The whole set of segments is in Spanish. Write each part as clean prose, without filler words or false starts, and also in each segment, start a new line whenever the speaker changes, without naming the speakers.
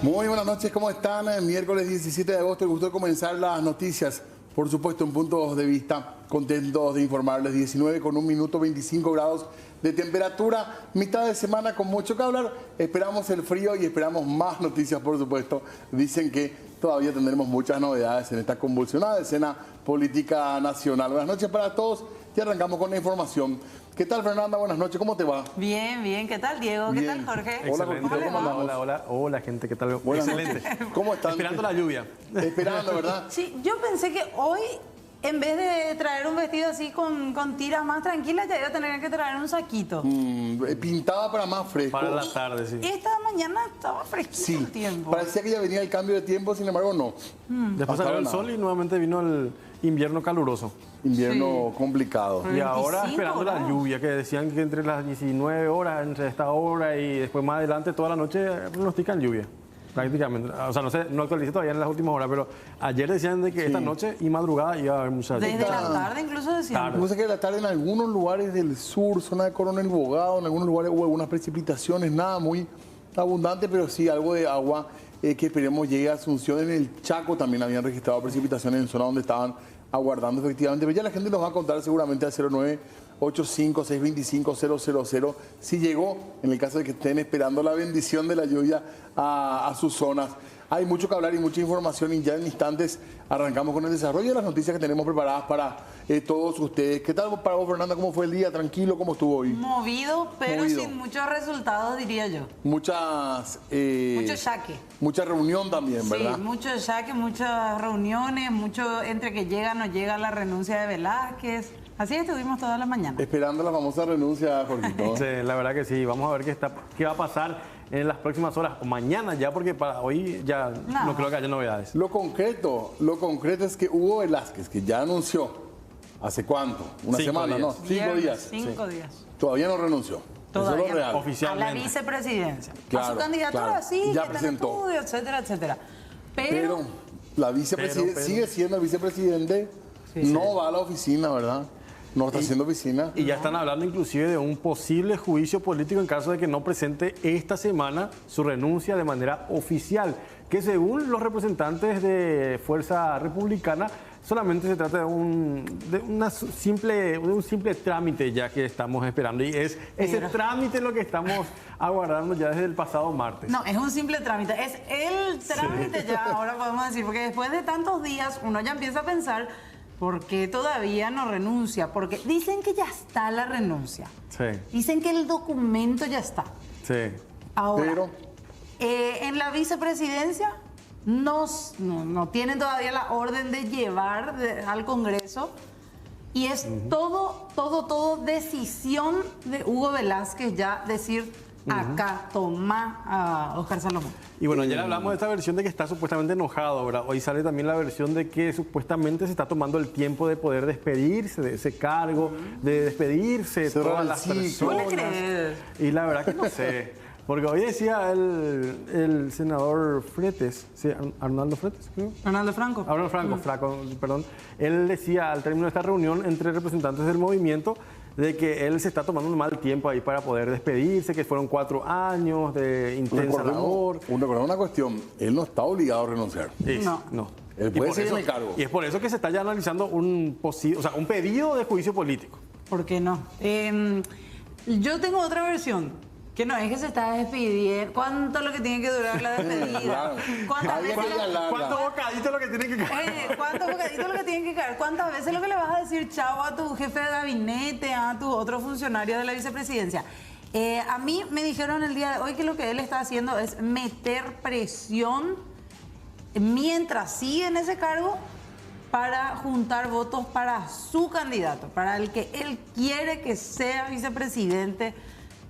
Muy buenas noches, ¿cómo están? Miércoles 17 de agosto, el gusto de comenzar las noticias, por supuesto en puntos de vista, contentos de informarles. 19 con 1 minuto, 25 grados de temperatura, mitad de semana con mucho que hablar. Esperamos el frío y esperamos más noticias, por supuesto. Dicen que todavía tendremos muchas novedades en esta convulsionada escena política nacional. Buenas noches para todos y arrancamos con la información. ¿Qué tal, Fernanda? Buenas noches, ¿cómo te va?
Bien, bien. ¿Qué tal, Diego?
Bien.
¿Qué tal, Jorge?
Hola,
Excelente.
Jorge, ¿cómo andamos?
Hola, gente, ¿qué tal?
Buenas
Excelente.
noches. ¿Cómo están?
Esperando la lluvia.
Esperando, ¿verdad?
Sí, yo pensé que hoy, en vez de traer un vestido así con tiras más tranquilas, ya iba a tener que traer un saquito.
Pintaba para más fresco.
Para la tarde, sí.
Esta mañana estaba fresquito
Sí,
el tiempo.
parecía que ya venía el cambio de tiempo, sin embargo no.
Después
Hasta
salió
ahora
el
nada.
sol y nuevamente vino el invierno caluroso.
Invierno complicado.
Y ahora
25
esperando la
grados.
lluvia, que decían que entre las 19 horas, entre esta hora y después más adelante, toda la noche pronostican lluvia. Prácticamente. O sea, no sé, no actualicé todavía en las últimas horas, pero ayer decían de que esta noche y madrugada iba a haber mucha lluvia.
Desde la tarde incluso decían.
Tarde.
No sé que en la tarde en algunos lugares del sur, zona de Coronel Bogado, en algunos lugares hubo algunas precipitaciones, nada muy abundante, pero sí algo de agua que esperemos llegue a Asunción. En el Chaco también habían registrado precipitaciones en zona donde estaban aguardando efectivamente, pero ya la gente nos va a contar seguramente al 0985-625-000 si llegó, en el caso de que estén esperando la bendición de la lluvia a sus zonas. Hay mucho que hablar y mucha información y ya en instantes arrancamos con el desarrollo de las noticias que tenemos preparadas para todos ustedes. ¿Qué tal para vos, Fernanda? ¿Cómo fue el día? ¿Tranquilo? ¿Cómo estuvo hoy?
Movido, pero
Movido.
sin muchos resultados, diría yo.
Muchas...
Mucho saque.
Mucha reunión también, ¿verdad?
Sí, mucho saque, muchas reuniones, mucho entre que llega o no llega la renuncia de Velázquez. Así estuvimos toda la mañana.
Esperando la famosa renuncia, Jorgito.
Sí, la verdad que sí. Vamos a ver qué va a pasar en las próximas horas o mañana ya, porque para hoy ya no creo que haya novedades.
Lo concreto es que Hugo Velázquez, que ya anunció, ¿hace cuánto? ¿Una
5
semana?
días.
No, 5 días.
5 días.
Todavía no renunció. Eso es lo real.
A la
Oficialmente.
vicepresidencia.
Claro,
a su candidatura,
claro.
sí,
Ya
que está en
presentó.
estudio, etcétera, etcétera.
Pero la vicepresidenta
pero-
sigue siendo el vicepresidente,
Sí,
no va a la oficina, ¿verdad? No está haciendo oficina.
Y ya están hablando inclusive de un posible juicio político en caso de que no presente esta semana su renuncia de manera oficial, que según los representantes de Fuerza Republicana solamente se trata de un simple trámite ya que estamos esperando, y es ese trámite lo que estamos aguardando ya desde el pasado martes.
No, es un simple trámite. Es el trámite ya, ahora podemos decir, porque después de tantos días uno ya empieza a pensar, ¿por qué todavía no renuncia? Porque dicen que ya está la renuncia.
Sí,
Dicen que el documento ya está.
sí.
Ahora,
Pero
en la vicepresidencia no tienen todavía la orden de llevar al Congreso y es todo decisión de Hugo Velázquez ya decir acá, toma a Óscar Salomón.
Y bueno, ayer hablamos de esta versión de que está supuestamente enojado, ¿verdad? Hoy sale también la versión de que supuestamente se está tomando el tiempo de poder despedirse de ese cargo, de despedirse de
Cerrar
todas
el
las
ciclo.
¿Vos le
personas.
crees?
Y la verdad que no sé. Porque hoy decía el senador Fretes, sí, Arnaldo Fretes, creo.
Ronaldo Franco.
Arnaldo Franco, perdón. Él decía al término de esta reunión entre representantes del movimiento de que él se está tomando un mal tiempo ahí para poder despedirse, que fueron 4 años de intensa labor.
Recordemos una cuestión, él no está obligado a renunciar.
No.
Él
Y
puede
por
seguir
eso-
en el cargo.
Y es por eso que se está ya analizando un pedido de juicio político.
¿Por qué no? Yo tengo otra versión. Que no es que se está despidiendo. ¿Cuánto es lo que tiene que durar la despedida?
Claro.
¿Cuántas
Había
veces
que
lo-
hablar.
¿Cuántos bocaditos es lo que tiene que caer?
¿Cuántos bocaditos es lo que tienen que caer? ¿Cuántas veces lo que le vas a decir chao a tu jefe de gabinete, a tu otro funcionario de la vicepresidencia? A mí me dijeron el día de hoy que lo que él está haciendo es meter presión mientras sigue en ese cargo para juntar votos para su candidato, para el que él quiere que sea vicepresidente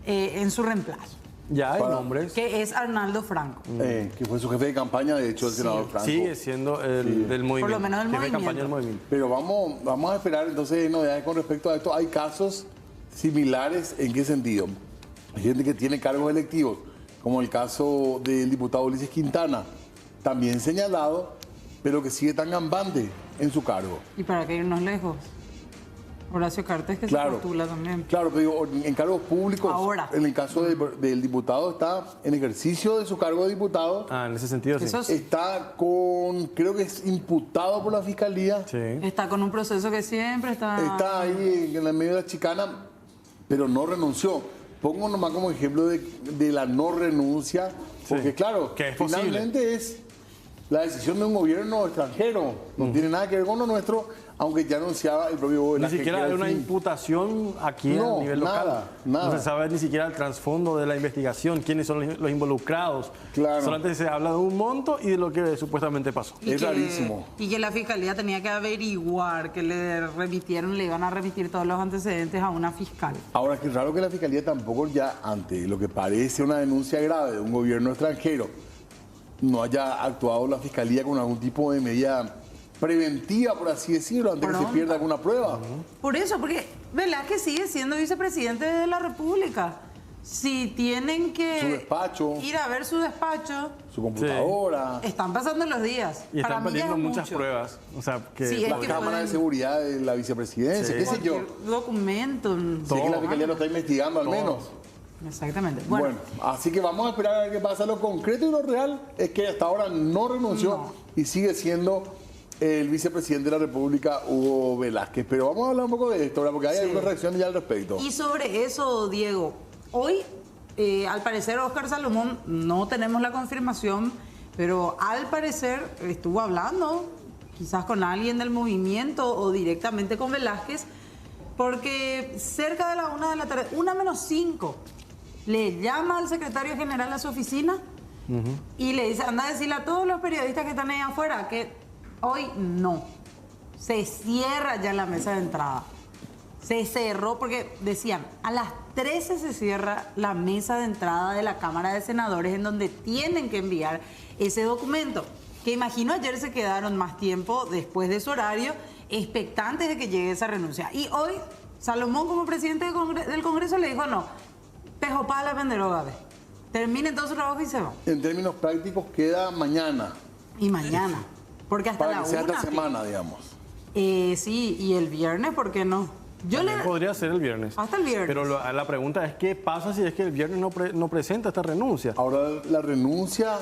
en su reemplazo,
Ya hay
Para-
nombres.
que es Arnaldo Franco.
Que fue su jefe de campaña, de hecho, el senador Franco.
Sigue siendo el del movimiento.
Por lo menos del
jefe de
movimiento.
campaña del movimiento.
Pero vamos a esperar entonces novedades con respecto a esto. Hay casos similares, ¿en qué sentido? Hay gente que tiene cargos electivos, como el caso del diputado Ulises Quintana, también señalado, pero que sigue tan gambante en su cargo.
¿Y para qué irnos lejos? Horacio Cartes, que
Claro.
se postula también.
Claro, pero digo, en cargos públicos,
Ahora.
en el caso del diputado, está en ejercicio de su cargo de diputado,
En ese sentido, sí.
Eso sí.
está creo que es imputado por la fiscalía,
Sí.
Está con un proceso que siempre
está ahí en la medio de la chicana, pero no renunció. Pongo nomás como ejemplo de la no renuncia, porque
Sí,
claro,
que es posible.
finalmente es la decisión de un gobierno extranjero, no tiene nada que ver con lo nuestro, aunque ya anunciaba el propio
Ni
Velázquez
siquiera
que
hay
era el
una
fin.
imputación aquí
No,
a nivel local.
nada.
No se sabe ni siquiera el trasfondo de la investigación, quiénes son los involucrados.
Claro.
Solamente se habla de un monto y de lo que supuestamente pasó.
Es rarísimo.
Y que la fiscalía tenía que averiguar, que le iban a remitir todos los antecedentes a una fiscal.
Ahora, que raro que la fiscalía tampoco ya ante lo que parece una denuncia grave de un gobierno extranjero no haya actuado la fiscalía con algún tipo de medida preventiva, por así decirlo, antes que se
Pronta.
pierda alguna prueba.
Por eso, porque Velázquez sigue siendo vicepresidente de la República. Si tienen que
Su despacho.
ir a ver su despacho,
Su computadora,
están pasando los días.
Y
Para
están
mí ya
perdiendo
es
muchas
mucho.
pruebas. O sea, que
Sí, es
la
que
cámara de
pueden-
seguridad de la vicepresidencia,
Sí.
qué sé yo.
Cualquier documento.
Si es que la fiscalía lo está investigando al menos.
Exactamente.
Bueno, así que vamos a esperar a ver qué pasa. Lo concreto y lo real es que hasta ahora no renunció
No.
y sigue siendo el vicepresidente de la República, Hugo Velázquez. Pero vamos a hablar un poco de esto, ¿verdad? Porque hay algunas reacciones ya al respecto.
Y sobre eso, Diego, hoy, al parecer, Óscar Salomón, no tenemos la confirmación, pero al parecer estuvo hablando quizás con alguien del movimiento o directamente con Velázquez, porque cerca de la 1 de la tarde, 1:05, le llama al secretario general a su oficina y le dice, anda a decirle a todos los periodistas que están ahí afuera que hoy no. Se cierra ya la mesa de entrada. Se cerró porque decían, a las 13 se cierra la mesa de entrada de la Cámara de Senadores en donde tienen que enviar ese documento. Que imagino ayer se quedaron más tiempo después de su horario, expectantes de que llegue esa renuncia. Y hoy Salomón como presidente del Congreso le dijo, no, pejopada la penderoga, ve. Terminen todo su trabajo y se van.
En términos prácticos, queda mañana,
Y mañana, porque hasta
para
la
que sea
1.
esta semana, digamos.
Sí, y el viernes, ¿por qué no? Yo le...
podría ser el viernes.
Hasta el viernes.
Pero la pregunta es, ¿qué pasa si es que el viernes no presenta esta renuncia?
Ahora, la renuncia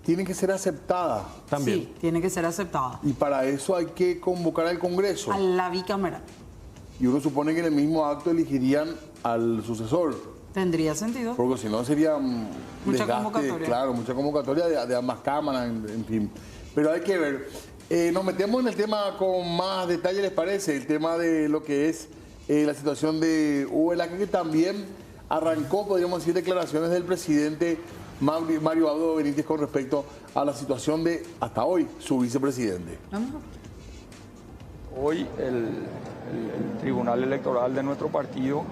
tiene que ser aceptada
También.
Sí, tiene que ser aceptada.
y para eso hay que convocar al Congreso.
A la bicameral.
Y uno supone que en el mismo acto elegirían al sucesor,
Tendría sentido.
porque si no sería
Mucha convocatoria.
Claro, mucha convocatoria de ambas cámaras, en fin. Pero hay que ver. Nos metemos en el tema con más detalle, ¿les parece? El tema de lo que es la situación de Hugo Velázquez, que también arrancó, podríamos decir, declaraciones del presidente Mario Abdo Benítez con respecto a la situación de, hasta hoy, su vicepresidente.
Vamos.
Hoy el Tribunal Electoral de nuestro partido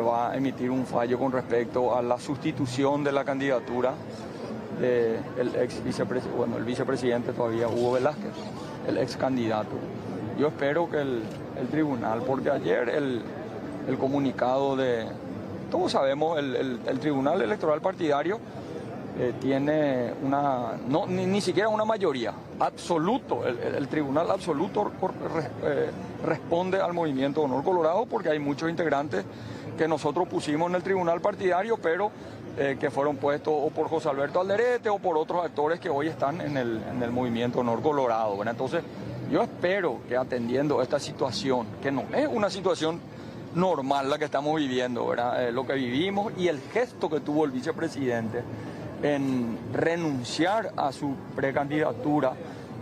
va a emitir un fallo con respecto a la sustitución de la candidatura del el vicepresidente todavía, Hugo Velázquez, el ex candidato. Yo espero que el tribunal, porque ayer el comunicado de, todos sabemos, el Tribunal Electoral Partidario tiene ni siquiera una mayoría, absoluto, el Tribunal absoluto responde al Movimiento Honor Colorado porque hay muchos integrantes que nosotros pusimos en el Tribunal Partidario, pero que fueron puestos o por José Alberto Alderete o por otros actores que hoy están en el Movimiento Honor Colorado, ¿verdad? Entonces, yo espero que atendiendo esta situación, que no es una situación normal la que estamos viviendo, ¿verdad? Lo que vivimos y el gesto que tuvo el vicepresidente en renunciar a su precandidatura,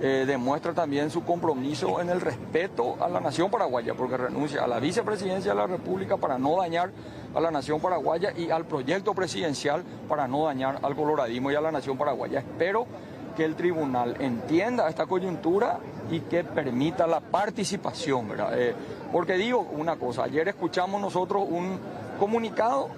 demuestra también su compromiso en el respeto a la nación paraguaya, porque renuncia a la vicepresidencia de la República para no dañar a la nación paraguaya y al proyecto presidencial para no dañar al coloradismo y a la nación paraguaya. Espero que el tribunal entienda esta coyuntura y que permita la participación, ¿verdad? Porque digo una cosa, ayer escuchamos nosotros un comunicado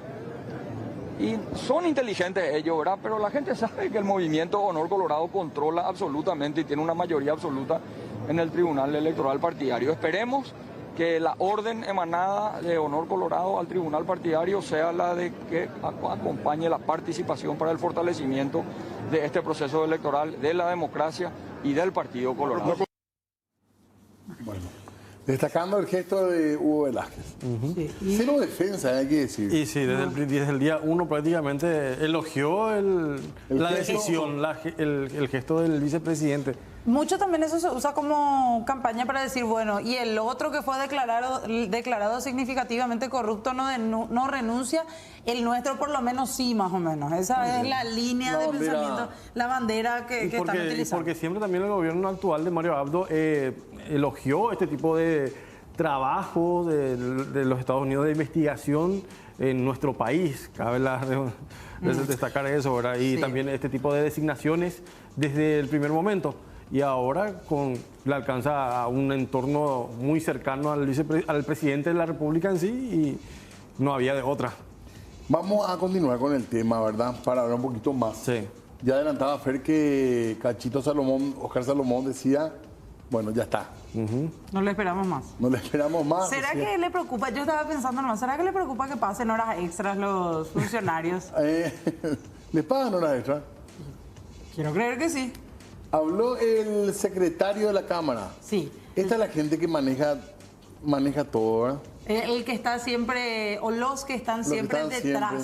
y son inteligentes ellos, ¿verdad? Pero la gente sabe que el Movimiento Honor Colorado controla absolutamente y tiene una mayoría absoluta en el Tribunal Electoral Partidario. Esperemos que la orden emanada de Honor Colorado al Tribunal Partidario sea la de que acompañe la participación para el fortalecimiento de este proceso electoral, de la democracia y del Partido Colorado.
Bueno, Destacando el gesto de Hugo Velázquez.
Sí.
Cero defensa, hay que decir.
Y sí, desde el día uno prácticamente elogió la
gesto.
decisión, el gesto del vicepresidente.
Mucho también eso se usa como campaña para decir, bueno, y el otro que fue declarado significativamente corrupto no renuncia, el nuestro por lo menos sí, más o menos. Esa es la línea de pensamiento, la bandera que están utilizando.
Porque siempre también el gobierno actual de Mario Abdo elogió este tipo de trabajo de los Estados Unidos de investigación en nuestro país. Cabe destacar eso, ¿verdad? Y
Sí.
también este tipo de designaciones desde el primer momento. Y ahora le alcanza a un entorno muy cercano al presidente de la República en sí y no había de otra.
Vamos a continuar con el tema, ¿verdad? Para hablar un poquito más.
Sí.
Ya adelantaba Fer que Cachito Salomón, Oscar Salomón decía, bueno, ya está.
No le esperamos más.
No le esperamos más.
¿Será
decía.
que le preocupa? Yo estaba pensando nomás, ¿será que le preocupa que pasen horas extras los funcionarios?
¿Les pagan horas extra?
Quiero creer que sí.
Habló el secretario de la Cámara.
Sí.
Esta es la gente que maneja todo, ¿verdad?
El que está siempre, o los que están siempre
están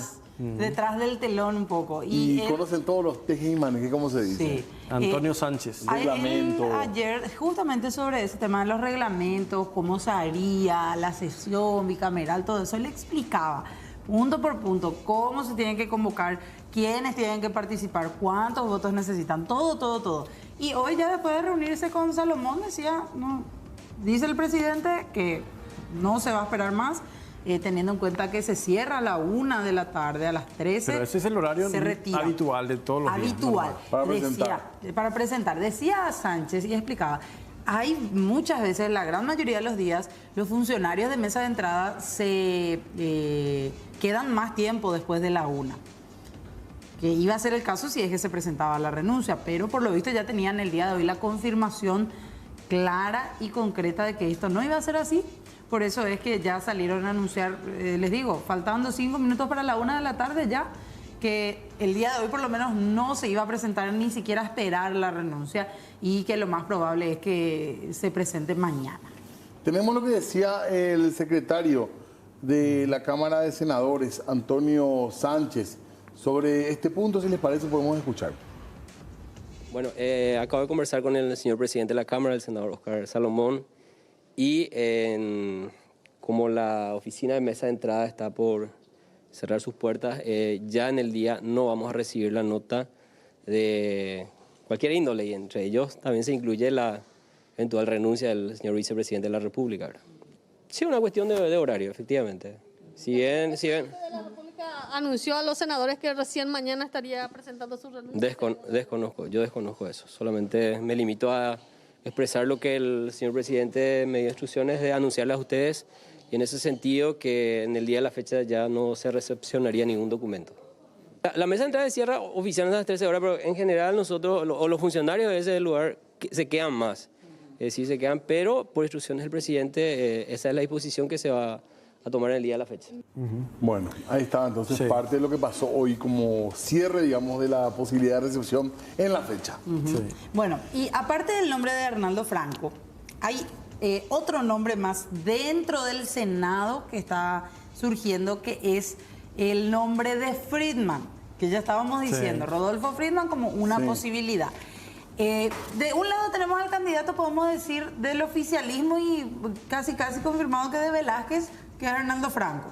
detrás del telón un poco.
Y
él-
conocen todos los tejes y manejes, ¿cómo se dice?
Sí.
Antonio Sánchez.
Reglamento.
Ayer, justamente sobre ese tema de los reglamentos, cómo se haría la sesión bicameral, todo eso, él explicaba punto por punto cómo se tienen que convocar, quiénes tienen que participar, cuántos votos necesitan, todo. Y hoy ya después de reunirse con Salomón decía, no, dice el presidente que no se va a esperar más, teniendo en cuenta que se cierra a la 1 de la tarde, a las 13.
Pero ese es el horario
se retira.
habitual de todos los días.
Habitual.
Para
Decía,
presentar.
para presentar. Decía Sánchez y explicaba, hay muchas veces, la gran mayoría de los días, los funcionarios de mesa de entrada se quedan más tiempo después de la 1. Que iba a ser el caso si es que se presentaba la renuncia, pero por lo visto ya tenían el día de hoy la confirmación clara y concreta de que esto no iba a ser así. Por eso es que ya salieron a anunciar, les digo, faltando 5 minutos para la 1 de la tarde ya, que el día de hoy por lo menos no se iba a presentar ni siquiera a esperar la renuncia y que lo más probable es que se presente mañana.
Tenemos lo que decía el secretario de la Cámara de Senadores, Antonio Sánchez, sobre este punto. Si les parece, podemos escuchar.
Bueno, acabo de conversar con el señor presidente de la Cámara, el senador Oscar Salomón, y como la oficina de mesa de entrada está por cerrar sus puertas, ya en el día no vamos a recibir la nota de cualquier índole, y entre ellos también se incluye la eventual renuncia del señor vicepresidente de la República, ¿verdad? Sí, una cuestión de horario, efectivamente. Si bien
La República anunció a los senadores que recién mañana estaría presentando su renuncia.
yo desconozco eso. Solamente me limito a expresar lo que el señor presidente me dio instrucciones de anunciarles a ustedes, y en ese sentido que en el día de la fecha ya no se recepcionaría ningún documento. La mesa de entrada cierra oficialmente a las 13 horas, pero en general nosotros, o los funcionarios de ese lugar, se quedan más. Sí se quedan, pero por instrucciones del presidente, esa es la disposición que se va a tomar en el día de la fecha.
Bueno, ahí está entonces
Sí.
parte de lo que pasó hoy como cierre, digamos, de la posibilidad de recepción en la fecha.
Sí.
Bueno, y aparte del nombre de Arnaldo Franco, hay otro nombre más dentro del Senado que está surgiendo, que es el nombre de Friedman, que ya estábamos diciendo, Rodolfo Friedman como una
Sí.
posibilidad. De un lado tenemos al candidato, podemos decir, del oficialismo y casi confirmado que de Velázquez, que es Arnaldo Franco.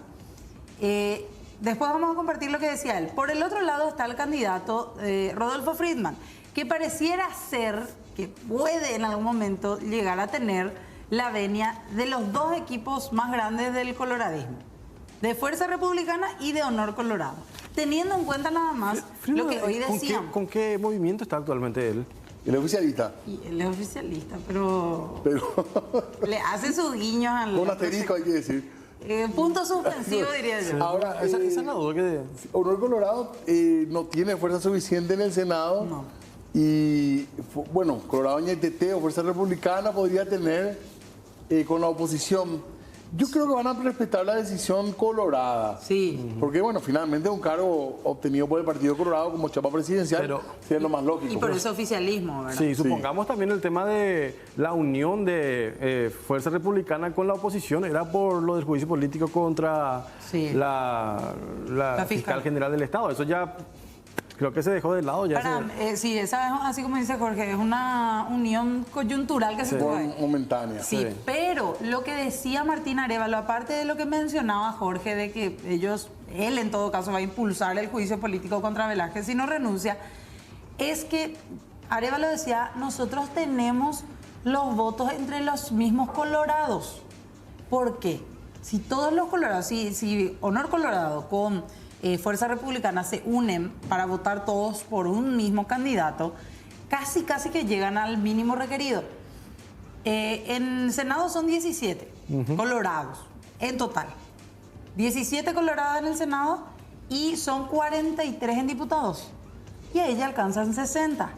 Después vamos a compartir lo que decía él. Por el otro lado está el candidato Rodolfo Friedman, que pareciera ser que puede en algún momento llegar a tener la venia de los dos equipos más grandes del coloradismo, de Fuerza Republicana y de Honor Colorado. Teniendo en cuenta nada más lo que hoy decíamos.
¿Con qué movimiento está actualmente él?
El oficialista,
Y él es oficialista, pero
pero
le hace sus guiños al...
con asterisco hay que decir.
punto suspensivo, diría yo.
Ahora,
Esa es la duda que...
Honor Colorado no tiene fuerza suficiente en el Senado.
No.
Y bueno, Colorado Ñaitete o Fuerza Republicana podría tener con la oposición. Yo creo que van a respetar la decisión colorada.
Sí.
Porque, bueno, finalmente un cargo obtenido por el Partido Colorado como chapa presidencial
Pero-
sería lo más lógico.
Y por eso oficialismo, ¿verdad?
Sí, supongamos también el tema de la unión de Fuerza Republicana con la oposición, era por lo del juicio político contra
Sí.
la fiscal general del Estado. Eso ya creo que se dejó de lado. Ya
Sí, esa es, así como dice Jorge, es una unión coyuntural que se puede.
Momentánea.
Sí,
Sí.
pero lo que decía Martín Arévalo, aparte de lo que mencionaba Jorge, de que él en todo caso va a impulsar el juicio político contra Velázquez si no renuncia, es que Arévalo decía, nosotros tenemos los votos entre los mismos colorados. ¿Por qué? Si todos los colorados, si Honor Colorado con Fuerza Republicana se unen para votar todos por un mismo candidato, casi que llegan al mínimo requerido. En Senado son 17 colorados en total. 17 colorados en el Senado y son 43 en diputados. Y ahí ya alcanzan 60.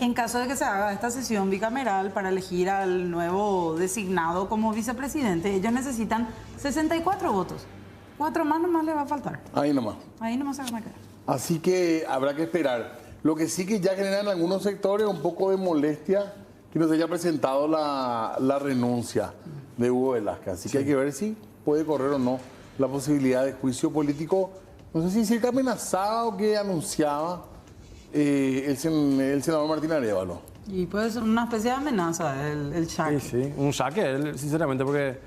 En caso de que se haga esta sesión bicameral para elegir al nuevo designado como vicepresidente, ellos necesitan 64 votos. 4 más nomás le va a faltar.
Ahí nomás.
Ahí nomás se van a quedar.
Así que habrá que esperar. Lo que sí que ya genera en algunos sectores un poco de molestia que nos haya presentado la renuncia de Hugo Velázquez. Así que hay que ver si puede correr o no la posibilidad de juicio político. No sé si cerca amenazado que anunciaba el senador Martín Arévalo.
Y puede ser una especie de amenaza el Shark.
Sí, un saque, sinceramente, porque,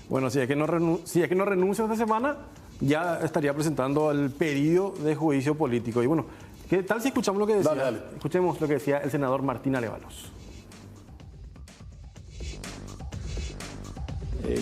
bueno, si es que no renuncia esta semana, ya estaría presentando el pedido de juicio político. Y bueno, ¿qué tal si escuchamos lo que decía?
Dale.
Escuchemos lo que decía el senador Martín Arévalos.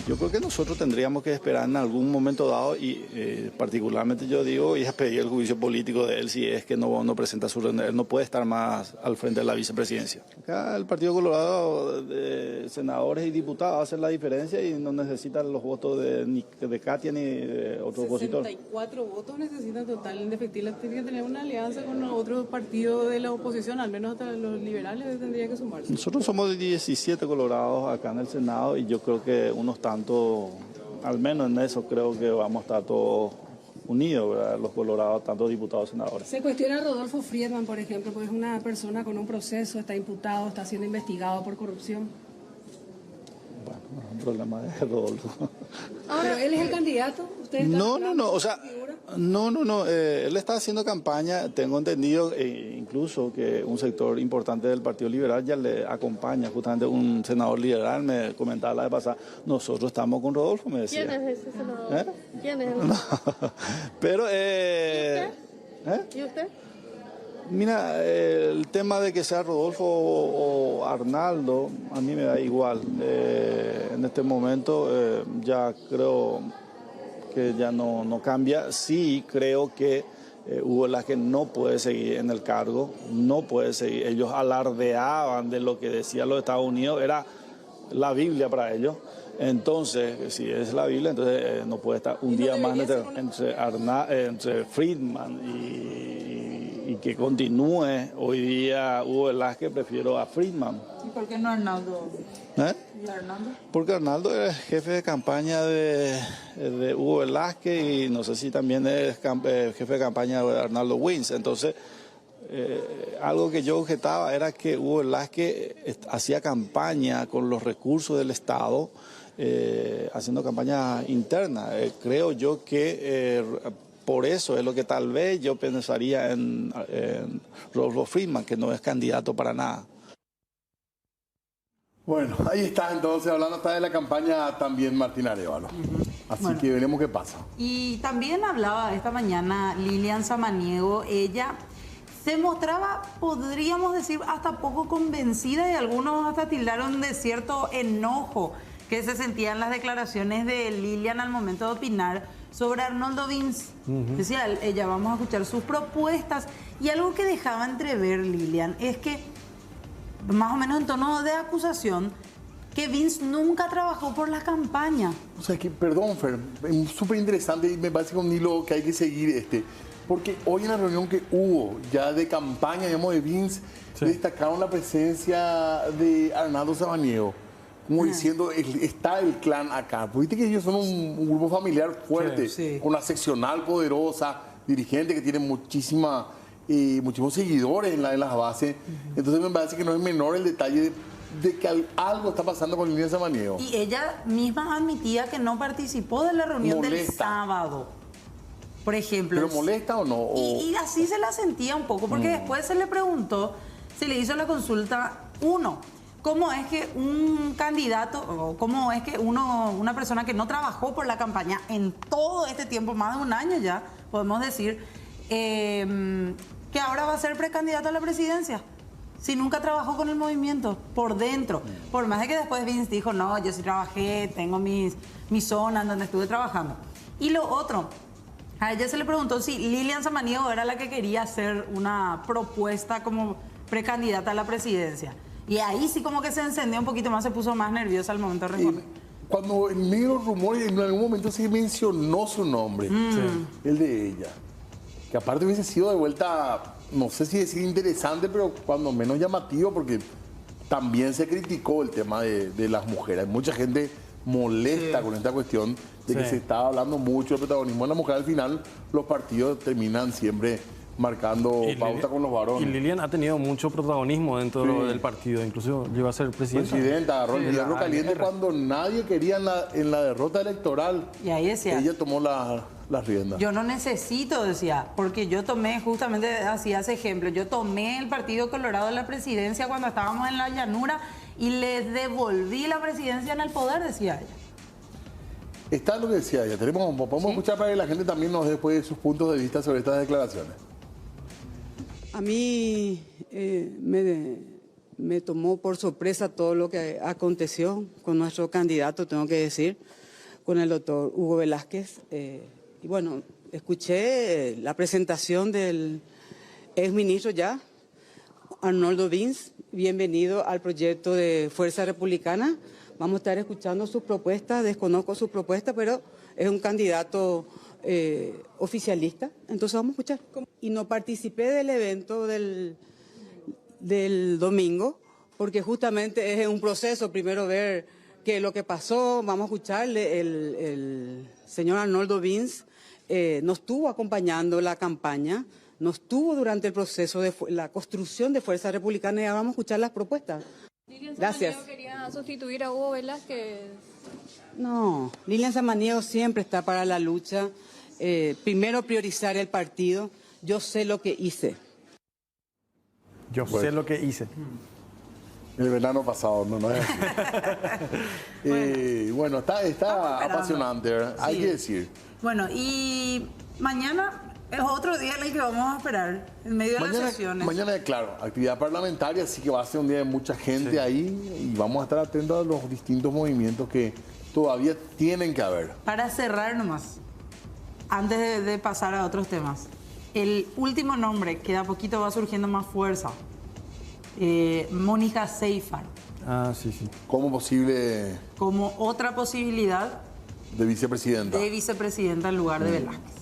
Yo creo que nosotros tendríamos que esperar en algún momento dado y particularmente yo digo y a pedir el juicio político de él si es que no presenta su renuncia. Él no puede estar más al frente de la vicepresidencia. Acá el Partido Colorado de senadores y diputados hace la diferencia y no necesita los votos ni de Katia ni de otro opositor.
64 votos necesitan total. Indefectible tiene que tener una alianza con otro partido de la oposición, al menos hasta los liberales tendría que sumarse.
Nosotros somos 17 colorados acá en el Senado y yo creo que unos tantos, al menos en eso creo que vamos a estar todos unidos, ¿verdad? Los colorados, tanto diputados, senadores.
Se cuestiona a Rodolfo Friedman, por ejemplo, porque es una persona con un proceso, está imputado, está siendo investigado por corrupción.
Bueno, no es un problema de Rodolfo.
Pero él es el candidato. ¿Ustedes están
No, o sea,
figura?
no, él está haciendo campaña, tengo entendido incluso que un sector importante del Partido Liberal ya le acompaña, justamente un senador liberal me comentaba la vez pasada, nosotros estamos con Rodolfo, me decía.
¿Quién es ese senador? ¿Quién es?
No, pero,
¿Y usted?
Mira, el tema de que sea Rodolfo o Arnaldo, a mí me da igual. En este momento ya creo que ya no cambia. Sí creo que Hugo Velázquez no puede seguir en el cargo, no puede seguir. Ellos alardeaban de lo que decía los Estados Unidos, era la Biblia para ellos. Entonces, si es la Biblia, entonces no puede estar un día más entre Friedman y que continúe hoy día Hugo Velázquez, prefiero a Friedman.
¿Y por qué no Arnaldo? ¿Y Arnaldo?
Porque Arnaldo es jefe de campaña de Hugo Velázquez y no sé si también es jefe de campaña de Arnaldo Wins. Entonces, algo que yo objetaba era que Hugo Velázquez hacía campaña con los recursos del Estado, haciendo campaña interna. Creo yo que por eso es lo que tal vez yo pensaría en Rodolfo Friedman, que no es candidato para nada.
Bueno, ahí está entonces, hablando hasta de la campaña también Martín Arévalo. Así
Bueno.
que veremos qué pasa.
Y también hablaba esta mañana Lilian Samaniego. Ella se mostraba, podríamos decir, hasta poco convencida y algunos hasta tildaron de cierto enojo que se sentía en las declaraciones de Lilian al momento de opinar sobre Arnoldo Vince. Decía ella, vamos a escuchar sus propuestas. Y algo que dejaba entrever Lilian es que, más o menos en tono de acusación, que Vince nunca trabajó por la campaña.
O sea que, perdón, Fer, es súper interesante y me parece que un hilo que hay que seguir porque hoy en la reunión que hubo ya de campaña, digamos, de Vince, destacaron la presencia de Arnaldo Samaniego. como diciendo, está el clan acá. Porque viste que ellos son un grupo familiar fuerte,
Sí.
con una seccional poderosa, dirigente que tiene muchísimos seguidores en las bases. Entonces me parece que no es menor el detalle de que algo está pasando con Lilian Samaniego.
Y ella misma admitía que no participó de la reunión del
Molesta.
sábado, por ejemplo.
¿Pero molesta o no?
Y así se la sentía un poco, porque después se le preguntó, se le hizo la consulta, ¿cómo es que un candidato, o cómo es que una persona que no trabajó por la campaña en todo este tiempo, más de un año ya, podemos decir, que ahora va a ser precandidato a la presidencia? Si nunca trabajó con el movimiento por dentro. Por más de que después Vince dijo, no, yo sí trabajé, tengo mis zonas donde estuve trabajando. Y lo otro, a ella se le preguntó si Lilian Samaniego era la que quería hacer una propuesta como precandidata a la presidencia. Y ahí sí como que se encendió un poquito más, se puso más nerviosa al momento de responder.
Cuando en medio de los rumores, en algún momento se mencionó su nombre, el de ella. Que aparte hubiese sido de vuelta, no sé si decir interesante, pero cuando menos llamativo, porque también se criticó el tema de las mujeres. Mucha gente molesta con esta cuestión de que se estaba hablando mucho del protagonismo de la mujer. Al final, los partidos terminan siempre marcando pauta con los varones.
Y Lilian ha tenido mucho protagonismo dentro del partido, incluso llegó a ser presidenta.
Agarró el hierro caliente cuando nadie quería en la derrota electoral.
Y ahí decía,
ella tomó las riendas.
yo no necesito, decía, porque yo tomé, justamente hacía ese ejemplo, yo tomé el Partido Colorado de la presidencia cuando estábamos en la llanura y les devolví la presidencia en el poder, decía ella.
Está lo que decía ella. Podemos escuchar para que la gente también nos dé después sus puntos de vista sobre estas declaraciones.
A mí me tomó por sorpresa todo lo que aconteció con nuestro candidato, tengo que decir, con el doctor Hugo Velázquez. Y bueno, escuché la presentación del exministro ya, Arnoldo Vince. Bienvenido al proyecto de Fuerza Republicana. Vamos a estar escuchando sus propuestas, desconozco sus propuestas, pero es un candidato oficialista, entonces vamos a escuchar. Y no participé del evento del domingo, porque justamente es un proceso, primero ver qué es lo que pasó, vamos a escucharle, el señor Arnoldo Vince nos estuvo acompañando la campaña, nos estuvo durante el proceso de la construcción de Fuerza Republicana y ahora vamos a escuchar las propuestas. Gracias.
¿Quería sustituir a Hugo Velázquez?
No, Lilian Samaniego siempre está para la lucha. Primero priorizar el partido. Yo sé lo que hice.
Yo sé lo que hice.
El verano pasado, no es así. Bueno, está apasionante, ¿verdad? Hay que decir.
Bueno, y mañana es otro día en el que vamos a esperar, en medio de las sesiones.
Mañana, claro, actividad parlamentaria, así que va a ser un día de mucha gente ahí y vamos a estar atentos a los distintos movimientos que todavía tienen que haber.
Para cerrar nomás, antes de pasar a otros temas, el último nombre que de a poquito va surgiendo más fuerza, Mónica Seyfarth.
Ah, sí.
¿Cómo posible
Como otra posibilidad
de vicepresidenta?
de vicepresidenta en lugar de Velázquez.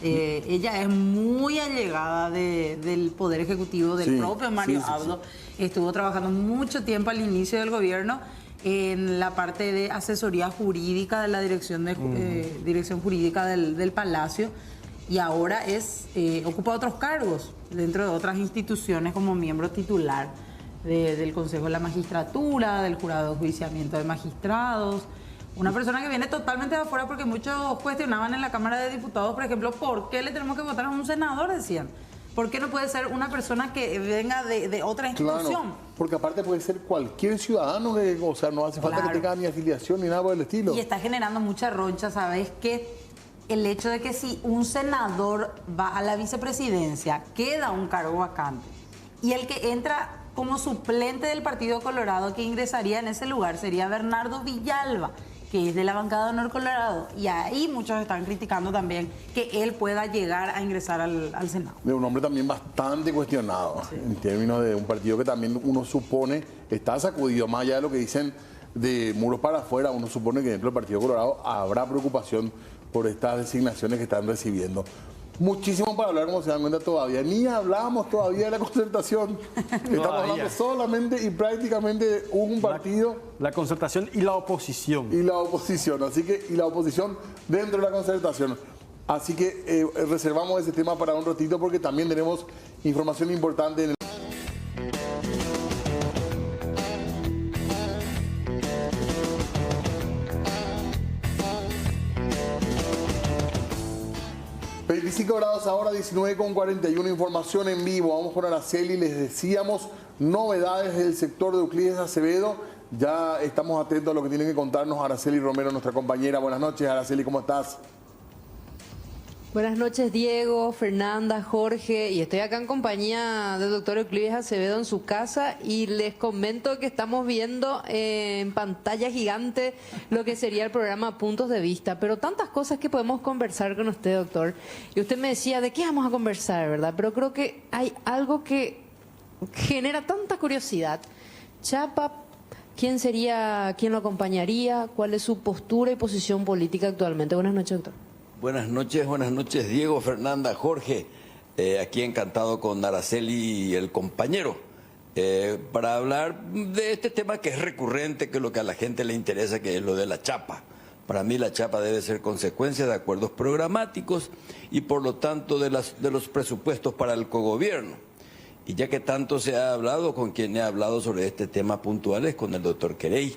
Ella es muy allegada del Poder Ejecutivo del propio Mario Abdo. Estuvo trabajando mucho tiempo al inicio del gobierno en la parte de asesoría jurídica de la dirección jurídica del Palacio y ahora ocupa otros cargos dentro de otras instituciones como miembro titular del Consejo de la Magistratura, del Jurado de Enjuiciamiento de Magistrados. Una persona que viene totalmente de afuera porque muchos cuestionaban en la Cámara de Diputados, por ejemplo, ¿por qué le tenemos que votar a un senador? Decían. ¿Por qué no puede ser una persona que venga de otra institución?
Claro, porque aparte puede ser cualquier ciudadano, o sea, no hace falta que tenga ni afiliación ni nada por el estilo.
Y está generando mucha roncha, ¿sabes? Que el hecho de que si un senador va a la vicepresidencia, queda un cargo vacante. Y el que entra como suplente del Partido Colorado que ingresaría en ese lugar sería Bernardo Villalba, que es de la bancada de Honor Colorado. Y ahí muchos están criticando también que él pueda llegar a ingresar al Senado.
De un hombre también bastante cuestionado, en términos de un partido que también uno supone está sacudido, más allá de lo que dicen de muros para afuera, uno supone que dentro del Partido Colorado habrá preocupación por estas designaciones que están recibiendo. muchísimo para hablar, como se dan cuenta todavía. Ni hablábamos todavía de la concertación. Estamos hablando solamente y prácticamente de un partido.
La concertación y la oposición.
Y la oposición, y la oposición dentro de la concertación. Así que reservamos ese tema para un ratito porque también tenemos información importante en el... grados ahora, 19:41, información en vivo. Vamos con Araceli, les decíamos novedades del sector de Euclides Acevedo. Ya estamos atentos a lo que tienen que contarnos Araceli Romero, nuestra compañera. Buenas noches, Araceli, ¿cómo estás?
Buenas noches, Diego, Fernanda, Jorge, y estoy acá en compañía del doctor Euclides Acevedo en su casa y les comento que estamos viendo en pantalla gigante lo que sería el programa Puntos de Vista, pero tantas cosas que podemos conversar con usted, doctor. Y usted me decía, ¿de qué vamos a conversar, verdad? Pero creo que hay algo que genera tanta curiosidad. Chapa, ¿quién sería, quién lo acompañaría? ¿Cuál es su postura y posición política actualmente? Buenas noches, doctor.
Buenas noches, Diego, Fernanda, Jorge. Aquí encantado con Araceli y el compañero para hablar de este tema que es recurrente, que es lo que a la gente le interesa, que es lo de la chapa. Para mí la chapa debe ser consecuencia de acuerdos programáticos y por lo tanto de los presupuestos para el cogobierno. Y ya que tanto se ha hablado, con quien he hablado sobre este tema puntual es con el doctor Querey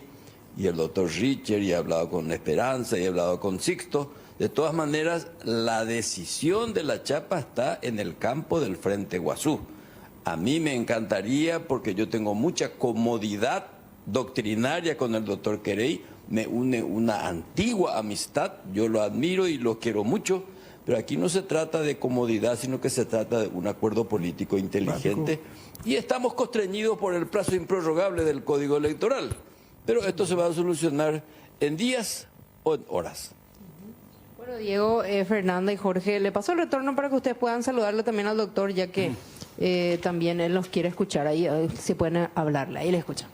y el doctor Richer, y he hablado con Esperanza y he hablado con Sixto. De todas maneras, la decisión de la chapa está en el campo del Frente Guazú. A mí me encantaría, porque yo tengo mucha comodidad doctrinaria con el doctor Querey, me une una antigua amistad, yo lo admiro y lo quiero mucho, pero aquí no se trata de comodidad, sino que se trata de un acuerdo político inteligente. Y estamos constreñidos por el plazo improrrogable del Código Electoral. Pero esto se va a solucionar en días o en horas.
Bueno, Diego, Fernanda y Jorge, le paso el retorno para que ustedes puedan saludarle también al doctor, ya que también él nos quiere escuchar. Ahí se pueden hablarle, ahí le escuchan.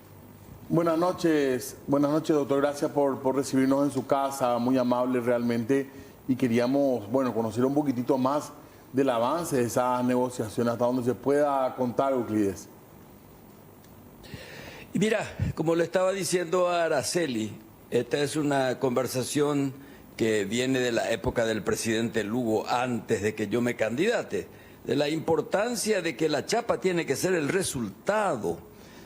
Buenas noches, doctor. Gracias por recibirnos en su casa, muy amable realmente. Y queríamos, conocer un poquitito más del avance de esas negociaciones, hasta donde se pueda contar, Euclides.
Y mira, como le estaba diciendo a Araceli, esta es una conversación que viene de la época del presidente Lugo, antes de que yo me candidate, de la importancia de que la chapa tiene que ser el resultado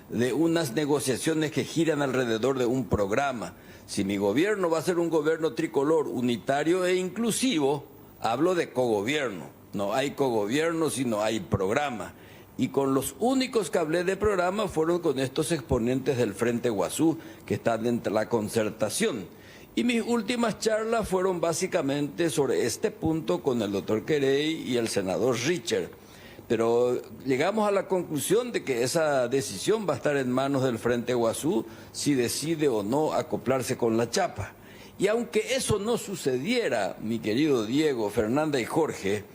de unas negociaciones que giran alrededor de un programa. Si mi gobierno va a ser un gobierno tricolor, unitario e inclusivo, hablo de cogobierno. No hay cogobierno si no hay programa. Y con los únicos que hablé de programa fueron con estos exponentes del Frente Guazú, que están dentro de la concertación. Y mis últimas charlas fueron básicamente sobre este punto con el doctor Querey y el senador Richer. Pero llegamos a la conclusión de que esa decisión va a estar en manos del Frente Guazú si decide o no acoplarse con la chapa. Y aunque eso no sucediera, mi querido Diego, Fernanda y Jorge,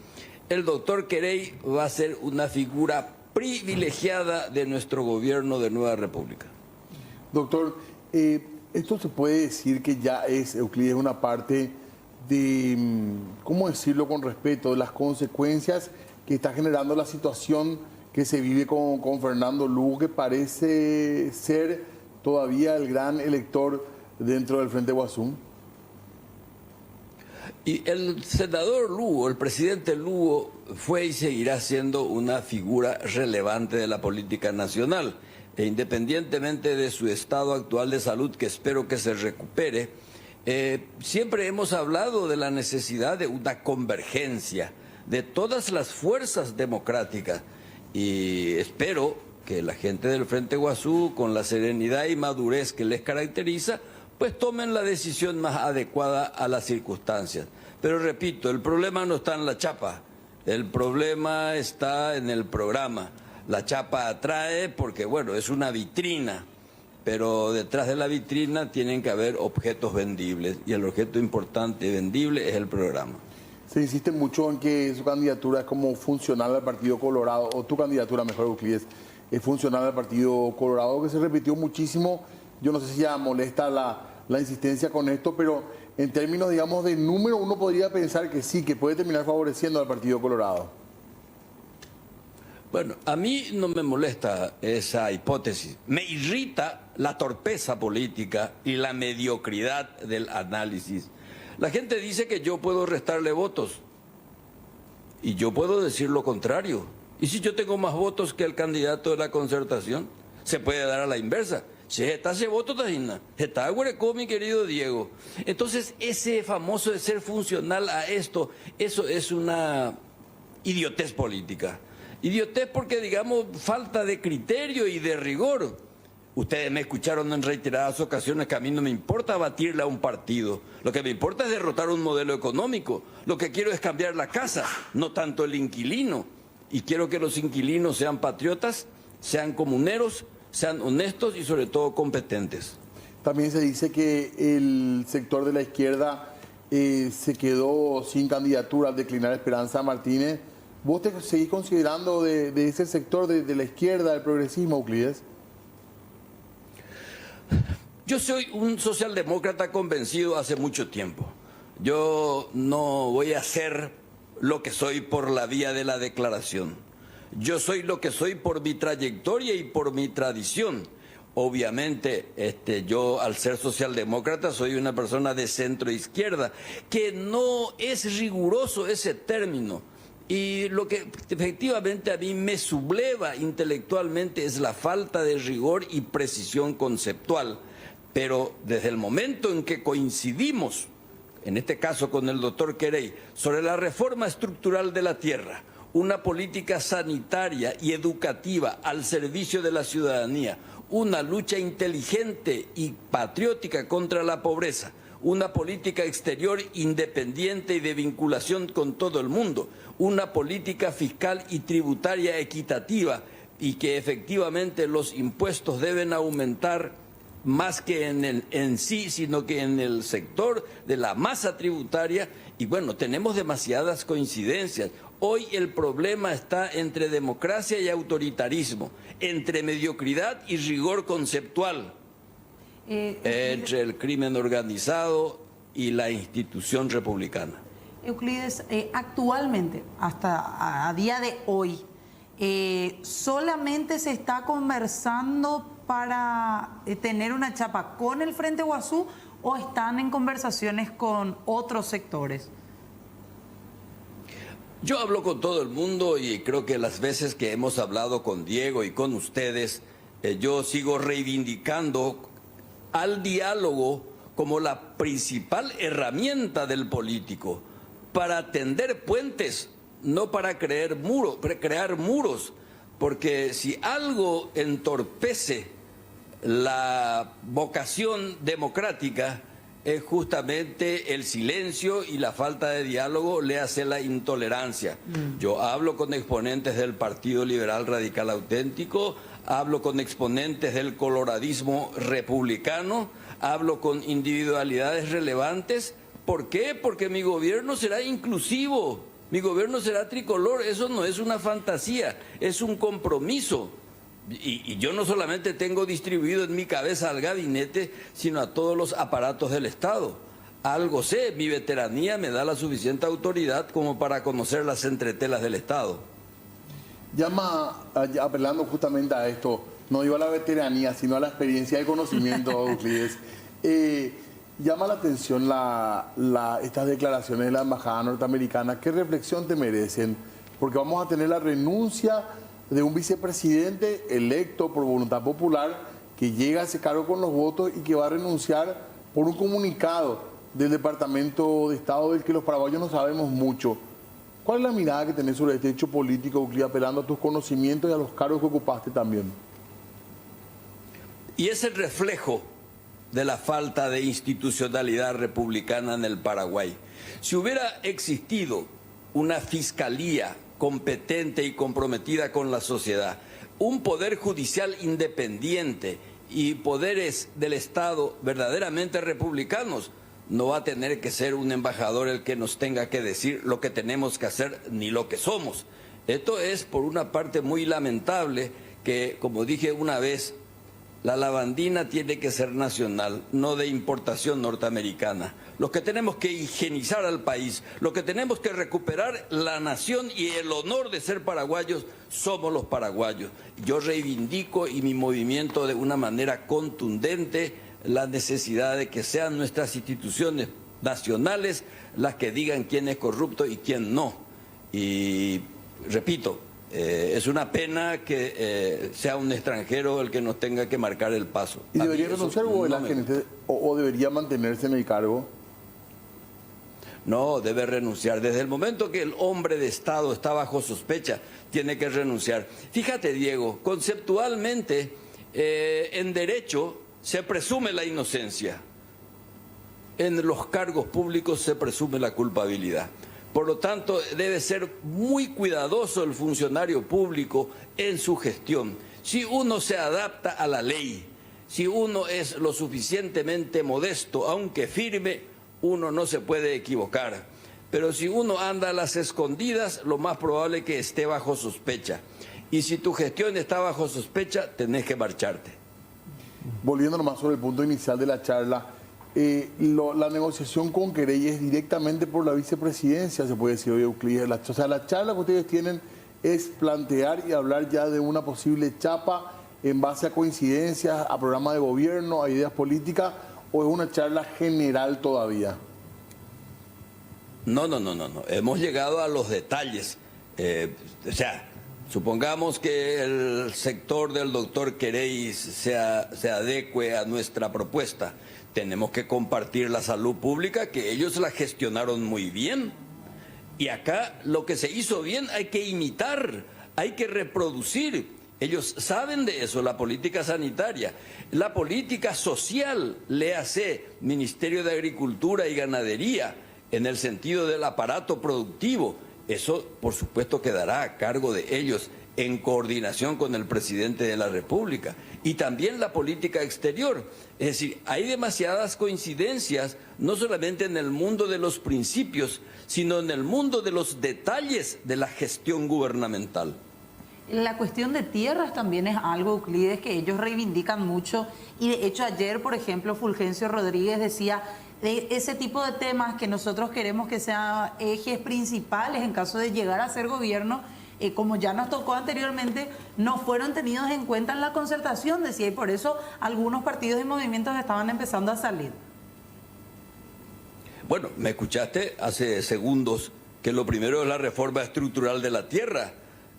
el doctor Querey va a ser una figura privilegiada de nuestro gobierno de Nueva República.
Doctor, esto se puede decir que ya es, Euclides, una parte de, ¿cómo decirlo con respeto?, de las consecuencias que está generando la situación que se vive con Fernando Lugo, que parece ser todavía el gran elector dentro del Frente Guazú.
Y el senador Lugo, el presidente Lugo, fue y seguirá siendo una figura relevante de la política nacional. E independientemente de su estado actual de salud, que espero que se recupere, siempre hemos hablado de la necesidad de una convergencia de todas las fuerzas democráticas. Y espero que la gente del Frente Guazú, con la serenidad y madurez que les caracteriza, pues tomen la decisión más adecuada a las circunstancias. Pero repito, el problema no está en la chapa, el problema está en el programa. La chapa atrae porque, es una vitrina, pero detrás de la vitrina tienen que haber objetos vendibles, y el objeto importante y vendible es el programa.
Se insiste mucho en que su candidatura es como funcional al Partido Colorado, o tu candidatura, mejor, Euclides, es funcional al Partido Colorado, que se repitió muchísimo. Yo no sé si ya molesta la insistencia con esto, pero en términos, digamos, de número, uno podría pensar que sí, que puede terminar favoreciendo al Partido Colorado.
Bueno, a mí no me molesta esa hipótesis. Me irrita la torpeza política y la mediocridad del análisis. La gente dice que yo puedo restarle votos y yo puedo decir lo contrario. ¿Y si yo tengo más votos que el candidato de la Concertación? Se puede dar a la inversa. Si está ese voto, está huerecó, mi querido Diego. Entonces, ese famoso de ser funcional a esto, eso es una idiotez política. Idiotez porque, digamos, falta de criterio y de rigor. Ustedes me escucharon en reiteradas ocasiones que a mí no me importa batirle a un partido. Lo que me importa es derrotar un modelo económico. Lo que quiero es cambiar la casa, no tanto el inquilino. Y quiero que los inquilinos sean patriotas, sean comuneros, sean honestos y sobre todo competentes.
También se dice que el sector de la izquierda se quedó sin candidatura al declinar Esperanza Martínez. ¿Vos te seguís considerando de ese sector de la izquierda, del progresismo, Euclides?
Yo soy un socialdemócrata convencido hace mucho tiempo. Yo no voy a ser lo que soy por la vía de la declaración. Yo soy lo que soy por mi trayectoria y por mi tradición. Obviamente, yo al ser socialdemócrata soy una persona de centro izquierda, que no es riguroso ese término. Y lo que efectivamente a mí me subleva intelectualmente es la falta de rigor y precisión conceptual. Pero desde el momento en que coincidimos, en este caso con el doctor Querey, sobre la reforma estructural de la tierra, una política sanitaria y educativa al servicio de la ciudadanía, una lucha inteligente y patriótica contra la pobreza, una política exterior independiente y de vinculación con todo el mundo, una política fiscal y tributaria equitativa y que efectivamente los impuestos deben aumentar más que en sí, sino que en el sector de la masa tributaria. Y bueno, tenemos demasiadas coincidencias. Hoy el problema está entre democracia y autoritarismo, entre mediocridad y rigor conceptual, entre el crimen organizado y la institución republicana.
Euclides, actualmente, hasta a día de hoy, ¿solamente se está conversando para tener una chapa con el Frente Guazú o están en conversaciones con otros sectores?
Yo hablo con todo el mundo y creo que las veces que hemos hablado con Diego y con ustedes, yo sigo reivindicando al diálogo como la principal herramienta del político para tender puentes, no para crear muros, porque si algo entorpece la vocación democrática es justamente el silencio y la falta de diálogo, le hace la intolerancia. Yo hablo con exponentes del Partido Liberal Radical Auténtico, hablo con exponentes del coloradismo republicano, hablo con individualidades relevantes. ¿Por qué? Porque mi gobierno será inclusivo, mi gobierno será tricolor. Eso no es una fantasía, es un compromiso. Y yo no solamente tengo distribuido en mi cabeza al gabinete, sino a todos los aparatos del Estado. Algo sé, mi veteranía me da la suficiente autoridad como para conocer las entretelas del Estado.
Llama, apelando justamente a esto, no digo a la veteranía, sino a la experiencia y conocimiento, Euclides. Llama la atención estas declaraciones de la Embajada norteamericana. ¿Qué reflexión te merecen? Porque vamos a tener la renuncia de un vicepresidente electo por voluntad popular que llega a ese cargo con los votos y que va a renunciar por un comunicado del Departamento de Estado del que los paraguayos no sabemos mucho. ¿Cuál es la mirada que tenés sobre este hecho político, Euclides, apelando a tus conocimientos y a los cargos que ocupaste también?
Y es el reflejo de la falta de institucionalidad republicana en el Paraguay. Si hubiera existido una fiscalía competente y comprometida con la sociedad, un poder judicial independiente y poderes del Estado verdaderamente republicanos, no va a tener que ser un embajador el que nos tenga que decir lo que tenemos que hacer ni lo que somos. Esto es, por una parte, muy lamentable que, como dije una vez, La lavandina tiene que ser nacional, no de importación norteamericana. Los que tenemos que higienizar al país, los que tenemos que recuperar la nación y el honor de ser paraguayos, somos los paraguayos. Yo reivindico y mi movimiento de una manera contundente la necesidad de que sean nuestras instituciones nacionales las que digan quién es corrupto y quién no. Y repito, es una pena que sea un extranjero el que nos tenga que marcar el paso.
¿Y debería renunciar Hugo Velázquez o debería mantenerse en el cargo?
No, debe renunciar. Desde el momento que el hombre de Estado está bajo sospecha, tiene que renunciar. Fíjate, Diego, conceptualmente, en derecho se presume la inocencia. En los cargos públicos se presume la culpabilidad. Por lo tanto, debe ser muy cuidadoso el funcionario público en su gestión. Si uno se adapta a la ley, si uno es lo suficientemente modesto, aunque firme, uno no se puede equivocar. Pero si uno anda a las escondidas, lo más probable es que esté bajo sospecha. Y si tu gestión está bajo sospecha, tenés que marcharte.
Volviendo nomás sobre el punto inicial de la charla, la negociación con Querey es directamente por la vicepresidencia, se puede decir hoy, Euclides. O sea, la charla que ustedes tienen es plantear y hablar ya de una posible chapa en base a coincidencias, a programas de gobierno, a ideas políticas, o es una charla general todavía.
No. Hemos llegado a los detalles. O sea, supongamos que el sector del doctor Querey se adecue a nuestra propuesta. Tenemos que compartir la salud pública, que ellos la gestionaron muy bien. Y acá lo que se hizo bien hay que imitar, hay que reproducir. Ellos saben de eso, la política sanitaria. La política social, léase Ministerio de Agricultura y Ganadería, en el sentido del aparato productivo. Eso, por supuesto, quedará a cargo de ellos en coordinación con el presidente de la República. Y también la política exterior. Es decir, hay demasiadas coincidencias, no solamente en el mundo de los principios, sino en el mundo de los detalles de la gestión gubernamental.
La cuestión de tierras también es algo, Euclides, que ellos reivindican mucho. Y de hecho ayer, por ejemplo, Fulgencio Rodríguez decía de ese tipo de temas que nosotros queremos que sean ejes principales en caso de llegar a ser gobierno, como ya nos tocó anteriormente, no fueron tenidos en cuenta en la concertación, decía, y por eso algunos partidos y movimientos estaban empezando a salir.
Bueno, me escuchaste hace segundos que lo primero es la reforma estructural de la tierra.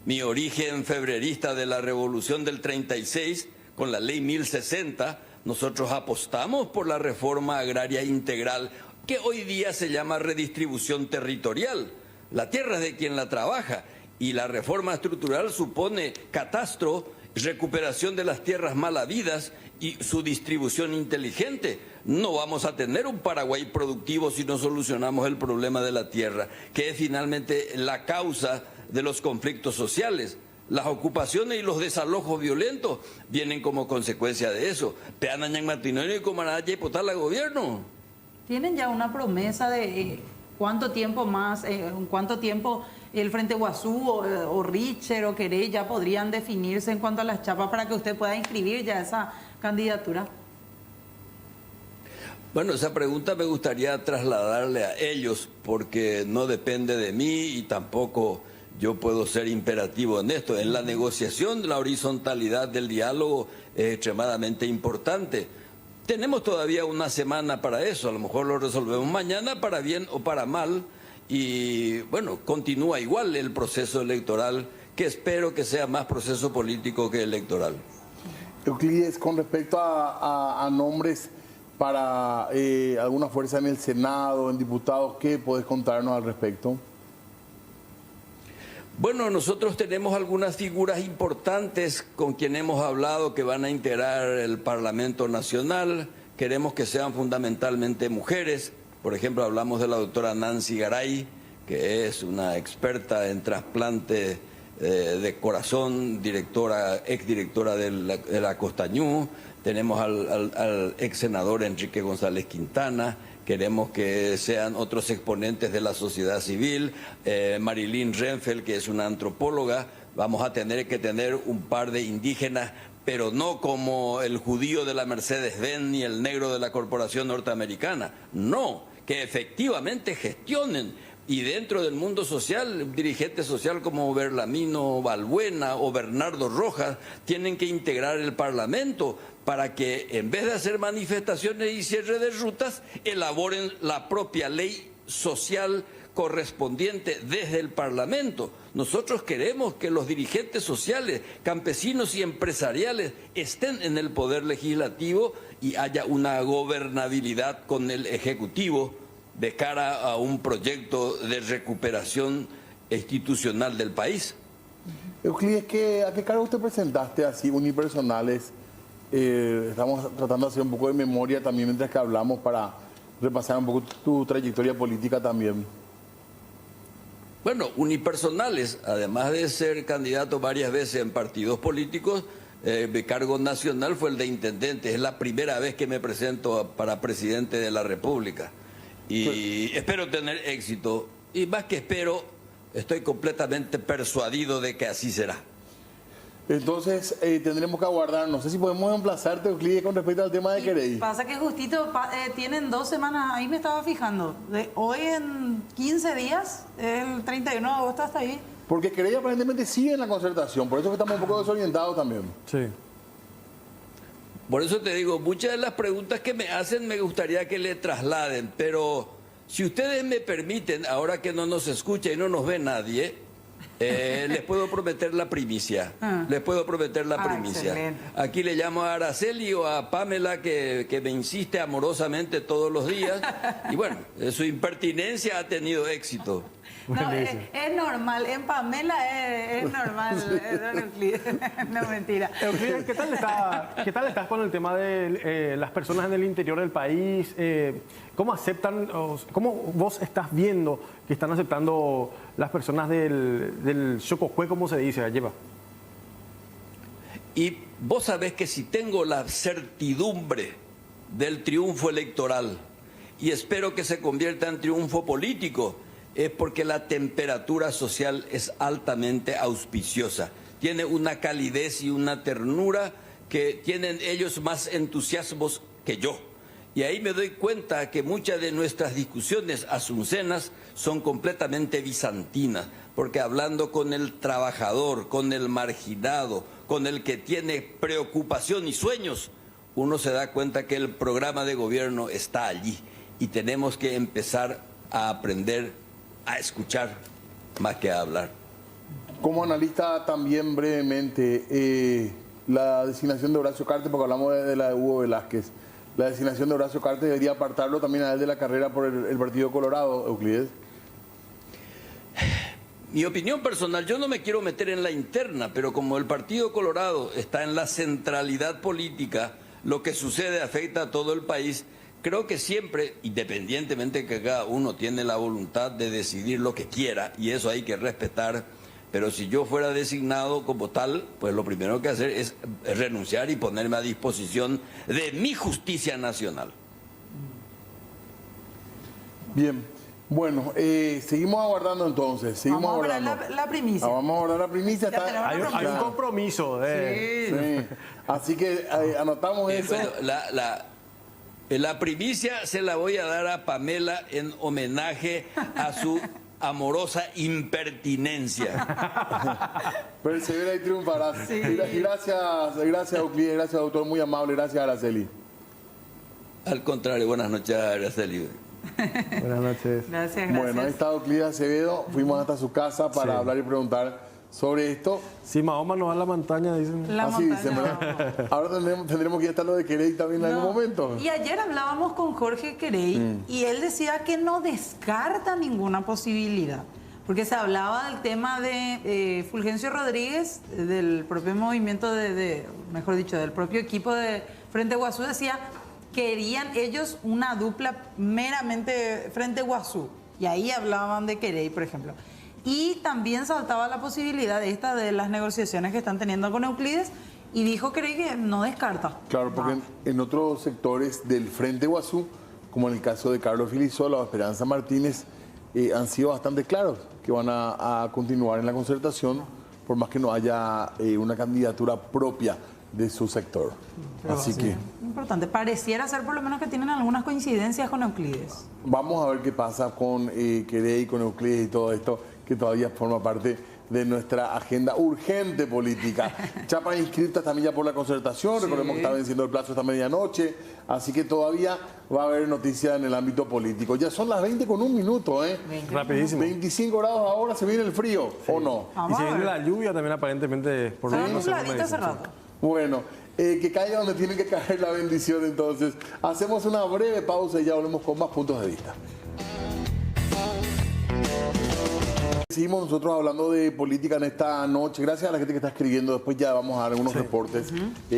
Mi origen febrerista de la revolución del 36, con la ley 1060, nosotros apostamos por la reforma agraria integral, que hoy día se llama redistribución territorial. La tierra es de quien la trabaja. Y la reforma estructural supone catastro, recuperación de las tierras mal habidas y su distribución inteligente. No vamos a tener un Paraguay productivo si no solucionamos el problema de la tierra, que es finalmente la causa de los conflictos sociales. Las ocupaciones y los desalojos violentos vienen como consecuencia de eso.
¿Tienen ya una promesa de cuánto tiempo más, en cuánto tiempo el Frente Guazú o Richer o Querey ya podrían definirse en cuanto a las chapas para que usted pueda inscribir ya esa candidatura?
Bueno, esa pregunta me gustaría trasladarle a ellos porque no depende de mí y tampoco yo puedo ser imperativo en esto. En la negociación, la horizontalidad del diálogo es extremadamente importante. Tenemos todavía una semana para eso, a lo mejor lo resolvemos mañana para bien o para mal. Y bueno, continúa igual el proceso electoral, que espero que sea más proceso político que electoral.
Euclides, con respecto a nombres para alguna fuerza en el Senado, en diputados, ¿qué podés contarnos al respecto?
Bueno, nosotros tenemos algunas figuras importantes con quien hemos hablado que van a integrar el Parlamento Nacional. Queremos que sean fundamentalmente mujeres. Por ejemplo, hablamos de la doctora Nancy Garay, que es una experta en trasplante de corazón, exdirectora de la Costañú. Tenemos al ex senador Enrique González Quintana. Queremos que sean otros exponentes de la sociedad civil. Marilyn Renfeld, que es una antropóloga. Vamos a tener que tener un par de indígenas pero no como el judío de la Mercedes-Benz ni el negro de la corporación norteamericana. No, que efectivamente gestionen. Y dentro del mundo social, un dirigente social como Berlamino Balbuena o Bernardo Rojas tienen que integrar el Parlamento para que, en vez de hacer manifestaciones y cierre de rutas, elaboren la propia ley social correspondiente desde el Parlamento. Nosotros queremos que los dirigentes sociales, campesinos y empresariales estén en el poder legislativo y haya una gobernabilidad con el Ejecutivo de cara a un proyecto de recuperación institucional del país.
Euclides, ¿a qué cargo usted presentaste así unipersonales? Estamos tratando de hacer un poco de memoria también mientras que hablamos para repasar un poco tu trayectoria política también.
Bueno, unipersonales, además de ser candidato varias veces en partidos políticos, mi cargo nacional fue el de intendente. Es la primera vez que me presento para presidente de la República. Y espero tener éxito. Y más que espero, estoy completamente persuadido de que así será.
Entonces tendremos que aguardar. No sé si podemos emplazarte, Euclides, con respecto al tema de Querey.
Pasa que justito tienen 2 semanas, ahí me estaba fijando. De hoy en 15 días, el 31 de agosto hasta ahí.
Porque Querey aparentemente sigue en la concertación, por eso que estamos un poco desorientados también.
Sí.
Por eso te digo, muchas de las preguntas que me hacen me gustaría que le trasladen, pero si ustedes me permiten, ahora que no nos escucha y no nos ve nadie, les puedo prometer la primicia. Les puedo prometer la primicia.
Excelente.
Aquí le llamo a Araceli o a Pamela que me insiste amorosamente todos los días. Y bueno, su impertinencia ha tenido éxito.
No, es normal, en Pamela es normal, don Euclides. No, mentira.
Euclides, ¿qué tal estás con el tema de las personas en el interior del país? ¿Cómo aceptan, cómo vos estás viendo que están aceptando las personas del Xocojue, como se dice, lleva?
Y vos sabés que si tengo la certidumbre del triunfo electoral y espero que se convierta en triunfo político, es porque la temperatura social es altamente auspiciosa. Tiene una calidez y una ternura que tienen ellos más entusiasmos que yo. Y ahí me doy cuenta que muchas de nuestras discusiones asuncenas son completamente bizantinas, porque hablando con el trabajador, con el marginado, con el que tiene preocupación y sueños, uno se da cuenta que el programa de gobierno está allí y tenemos que empezar a aprender a escuchar más que a hablar.
Como analista también brevemente, la designación de Horacio Cartes, porque hablamos de la de Hugo Velázquez, la designación de Horacio Cartes debería apartarlo también a él de la carrera por el Partido Colorado, Euclides.
Mi opinión personal, yo no me quiero meter en la interna, pero como el Partido Colorado está en la centralidad política, lo que sucede afecta a todo el país. Creo que siempre, independientemente que cada uno tiene la voluntad de decidir lo que quiera, y eso hay que respetar, pero si yo fuera designado como tal, pues lo primero que hacer es renunciar y ponerme a disposición de mi justicia nacional.
Bien, bueno, seguimos aguardando entonces, seguimos
Vamos a
aguardando.
ver la primicia.
Vamos a guardar la primicia.
Hay un compromiso.
Sí. Así que anotamos eso.
Bueno, la primicia se la voy a dar a Pamela en homenaje a su amorosa impertinencia.
Persevera y triunfarás. Sí. Gracias Euclides, gracias doctor, muy amable, gracias Araceli.
Al contrario, buenas noches Araceli.
Buenas noches.
Gracias.
Bueno, ahí está Euclides Acevedo, fuimos hasta su casa para hablar y preguntar sobre esto.
Si Mahoma no va a la montaña, dicen.
Así dicen, ¿verdad? Ahora tendremos que ir hasta lo de Querey también en algún momento.
Y ayer hablábamos con Jorge Querey y él decía que no descarta ninguna posibilidad. Porque se hablaba del tema de Fulgencio Rodríguez, del propio movimiento mejor dicho, del propio equipo de Frente Guazú, decía querían ellos una dupla meramente Frente Guazú. Y ahí hablaban de Querey, por ejemplo. Y también saltaba la posibilidad de las negociaciones que están teniendo con Euclides y dijo que no descarta.
Claro, porque en otros sectores del Frente Guazú, como en el caso de Carlos Filisola o Esperanza Martínez, han sido bastante claros que van a continuar en la concertación, por más que no haya una candidatura propia. de su sector.
Pero
Así
sí,
que
importante. Pareciera ser por lo menos que tienen algunas coincidencias con Euclides.
vamos a ver qué pasa con Querey, con Euclides y todo esto, que todavía forma parte de nuestra agenda urgente política. Chapas inscritas también ya por la concertación, recordemos que está venciendo el plazo esta medianoche, así que todavía va a haber noticias en el ámbito político. Ya son las 20 con un minuto, ¿eh?
Rapidísimo.
25 grados ahora, se viene el frío, ¿o no?
Y se viene la lluvia también aparentemente por lo menos.
Bueno, que caiga donde tiene que caer la bendición entonces. Hacemos una breve pausa y ya volvemos con más puntos de vista. Seguimos nosotros hablando de política en esta noche. Gracias a la gente que está escribiendo. Después ya vamos a dar algunos reportes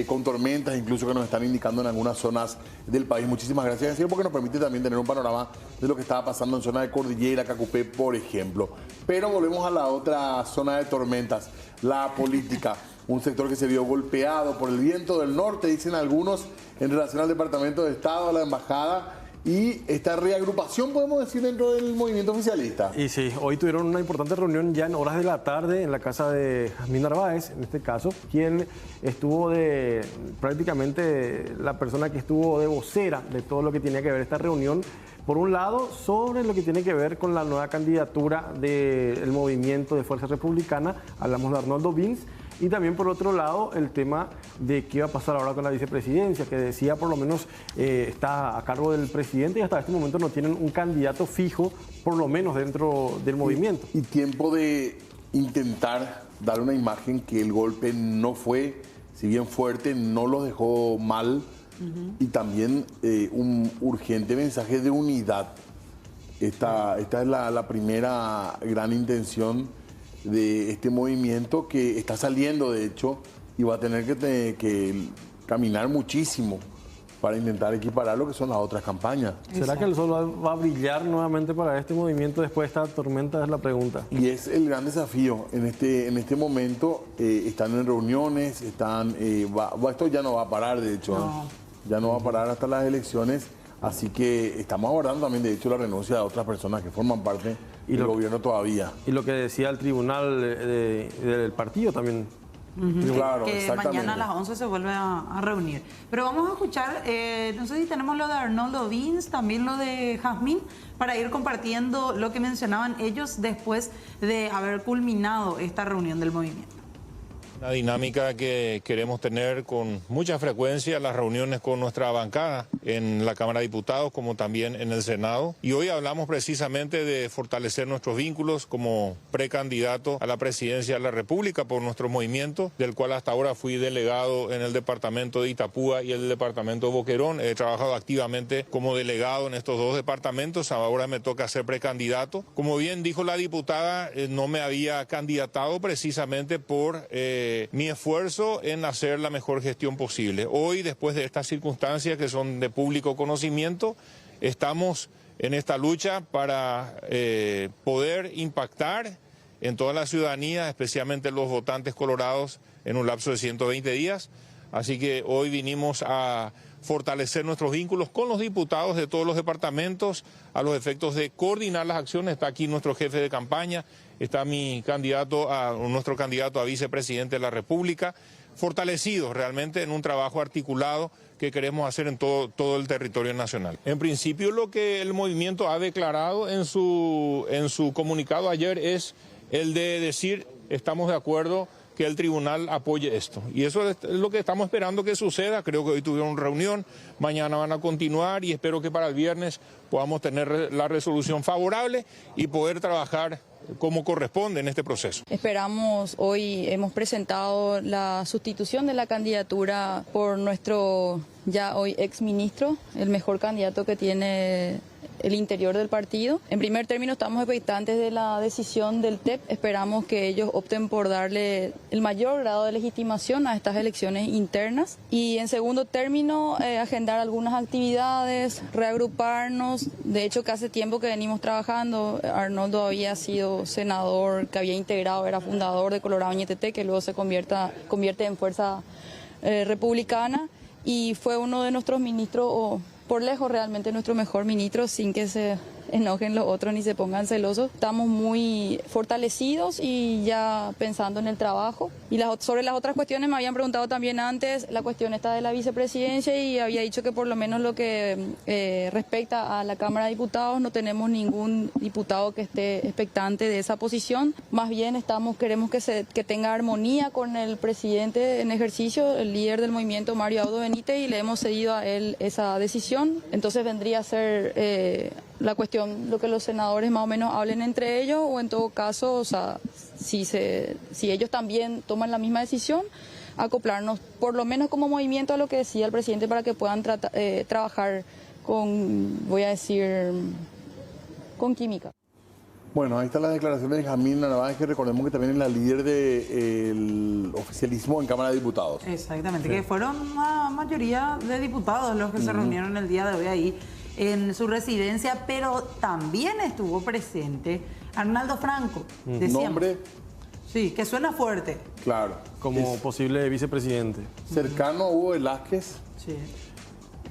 con tormentas, incluso que nos están indicando en algunas zonas del país. Muchísimas gracias, porque nos permite también tener un panorama de lo que estaba pasando en zona de Cordillera, Cacupé, por ejemplo. Pero volvemos a la otra zona de tormentas, la política. Un sector que se vio golpeado por el viento del norte, dicen algunos, en relación al Departamento de Estado, a la Embajada y esta reagrupación, podemos decir, dentro del movimiento oficialista.
Y sí, hoy tuvieron una importante reunión ya en horas de la tarde en la casa de Jazmín Narváez, en este caso, quien estuvo prácticamente la persona que estuvo de vocera de todo lo que tenía que ver esta reunión. Por un lado, sobre lo que tiene que ver con la nueva candidatura del movimiento de Fuerza Republicana, hablamos de Arnoldo Vins, y también por otro lado el tema de qué va a pasar ahora con la vicepresidencia, que decía por lo menos está a cargo del presidente y hasta este momento no tienen un candidato fijo, por lo menos dentro del movimiento.
Y tiempo de intentar dar una imagen que el golpe no fue, si bien fuerte, no los dejó mal. Y también un urgente mensaje de unidad. Esta es la primera gran intención de este movimiento, que está saliendo de hecho y va a tener que caminar muchísimo para intentar equiparar lo que son las otras campañas.
¿Será que el sol va a brillar nuevamente para este movimiento después de esta tormenta? Es la pregunta.
Y es el gran desafío. En este momento están en reuniones, esto ya no va a parar, de hecho. No. Ya no va a parar hasta las elecciones, así que estamos aguardando también, de hecho, la renuncia de otras personas que forman parte del gobierno todavía.
Y lo que decía el tribunal del partido también.
Claro,
que mañana a las 11 se vuelve a reunir. Pero vamos a escuchar, no sé si tenemos lo de Arnoldo Vins, también lo de Jazmín, para ir compartiendo lo que mencionaban ellos después de haber culminado esta reunión del movimiento.
Una dinámica que queremos tener con mucha frecuencia, las reuniones con nuestra bancada en la Cámara de Diputados como también en el Senado. Y hoy hablamos precisamente de fortalecer nuestros vínculos como precandidato a la presidencia de la República por nuestro movimiento, del cual hasta ahora fui delegado en el departamento de Itapúa y el departamento de Boquerón. He trabajado activamente como delegado en estos dos departamentos, ahora me toca ser precandidato. Como bien dijo la diputada, no me había candidatado precisamente por mi esfuerzo en hacer la mejor gestión posible. Hoy, después de estas circunstancias que son de público conocimiento, estamos en esta lucha para poder impactar en toda la ciudadanía, especialmente los votantes colorados, en un lapso de 120 días. Así que hoy vinimos a fortalecer nuestros vínculos con los diputados de todos los departamentos a los efectos de coordinar las acciones. Está aquí nuestro jefe de campaña, está nuestro candidato a vicepresidente de la República, fortalecidos realmente en un trabajo articulado que queremos hacer en todo el territorio nacional. En principio, lo que el movimiento ha declarado en su comunicado ayer es el de decir: estamos de acuerdo que el tribunal apoye esto. Y eso es lo que estamos esperando que suceda. Creo que hoy tuvieron reunión, mañana van a continuar y espero que para el viernes podamos tener la resolución favorable y poder trabajar como corresponde en este proceso.
Esperamos, hoy hemos presentado la sustitución de la candidatura por nuestro ya hoy exministro, el mejor candidato que tiene el interior del partido. En primer término, estamos expectantes de la decisión del TEP. Esperamos que ellos opten por darle el mayor grado de legitimación a estas elecciones internas. Y en segundo término, agendar algunas actividades, reagruparnos. De hecho, que hace tiempo que venimos trabajando. Arnoldo había sido senador, que había integrado, era fundador de Colorado Ñeteté, que luego se convierte en Fuerza Republicana. Y fue uno de nuestros ministros, por lejos realmente nuestro mejor ministro, sin que se enojen los otros ni se pongan celosos. Estamos muy fortalecidos y ya pensando en el trabajo. Y sobre las otras cuestiones me habían preguntado también antes, la cuestión está de la vicepresidencia, y había dicho que por lo menos lo que respecta a la Cámara de Diputados no tenemos ningún diputado que esté expectante de esa posición. Más bien queremos que tenga armonía con el presidente en ejercicio, el líder del movimiento, Mario Abdo Benítez, y le hemos cedido a él esa decisión. Entonces vendría a ser la cuestión, lo que los senadores más o menos hablen entre ellos, o en todo caso, o sea, si ellos también toman la misma decisión, acoplarnos por lo menos como movimiento a lo que decía el presidente, para que puedan trabajar con, voy a decir, con química.
Bueno, ahí está la declaración de Benjamín Narváez, que recordemos que también es la líder del oficialismo en Cámara de Diputados.
Exactamente, que fueron una mayoría de diputados los que se reunieron el día de hoy ahí en su residencia, pero también estuvo presente Arnaldo Franco, de
Nombre.
Sí, que suena fuerte.
Claro.
Como posible vicepresidente.
Cercano a Hugo Velázquez.
Sí.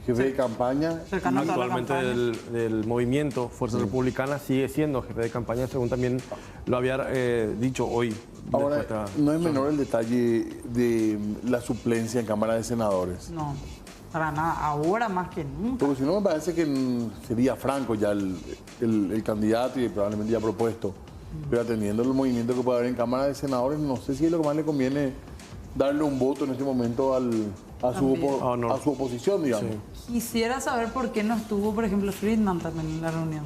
Jefe de campaña.
Actualmente del movimiento Fuerza Republicana, sigue siendo jefe de campaña, según también lo había dicho hoy.
Ahora, no es menor el detalle de la suplencia en Cámara de Senadores.
No, para nada, ahora más que nunca.
Porque si no, me parece que sería Franco ya el candidato y probablemente ya propuesto. Pero atendiendo el movimiento que puede haber en Cámara de Senadores, no sé si es lo que más le conviene darle un voto en este momento a su oposición, digamos.
Sí. Quisiera saber por qué no estuvo, por ejemplo, Friedman también en la reunión.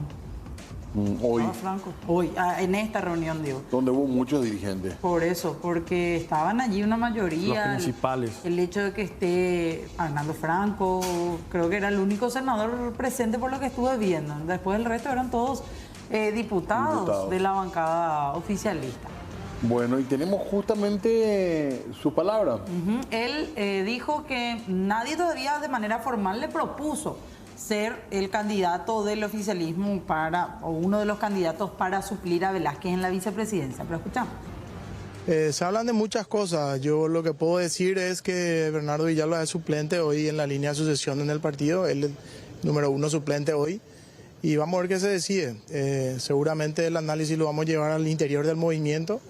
Hoy.
Franco. Hoy, en esta reunión, digo.
Donde hubo muchos dirigentes.
Por eso, porque estaban allí una mayoría.
Los principales.
El hecho de que esté Arnaldo Franco, creo que era el único senador presente por lo que estuve viendo. Después el resto eran todos diputados de la bancada oficialista.
Bueno, y tenemos justamente su palabra.
Él dijo que nadie todavía de manera formal le propuso ser el candidato del oficialismo o uno de los candidatos para suplir a Velázquez en la vicepresidencia. Pero escuchamos.
Se hablan de muchas cosas. Yo lo que puedo decir es que Bernardo Villalba es suplente hoy en la línea de sucesión en el partido. Él es número 1 suplente hoy. Y vamos a ver qué se decide. Seguramente el análisis lo vamos a llevar al interior del movimiento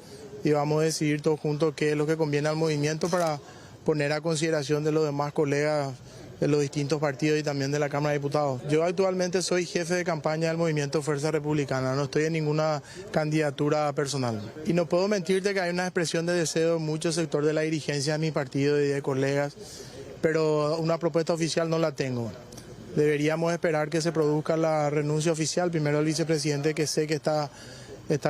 y vamos a decidir todos juntos qué es lo que conviene al movimiento para poner a consideración de los demás colegas de los distintos partidos y también de la Cámara de Diputados. Yo actualmente soy jefe de campaña del movimiento Fuerza Republicana, no estoy en ninguna candidatura personal. Y no puedo mentirte que hay una expresión de deseo en muchos sectores de la dirigencia de mi partido y de colegas, pero una propuesta oficial no la tengo. Deberíamos esperar que se produzca la renuncia oficial, primero el vicepresidente, que sé que está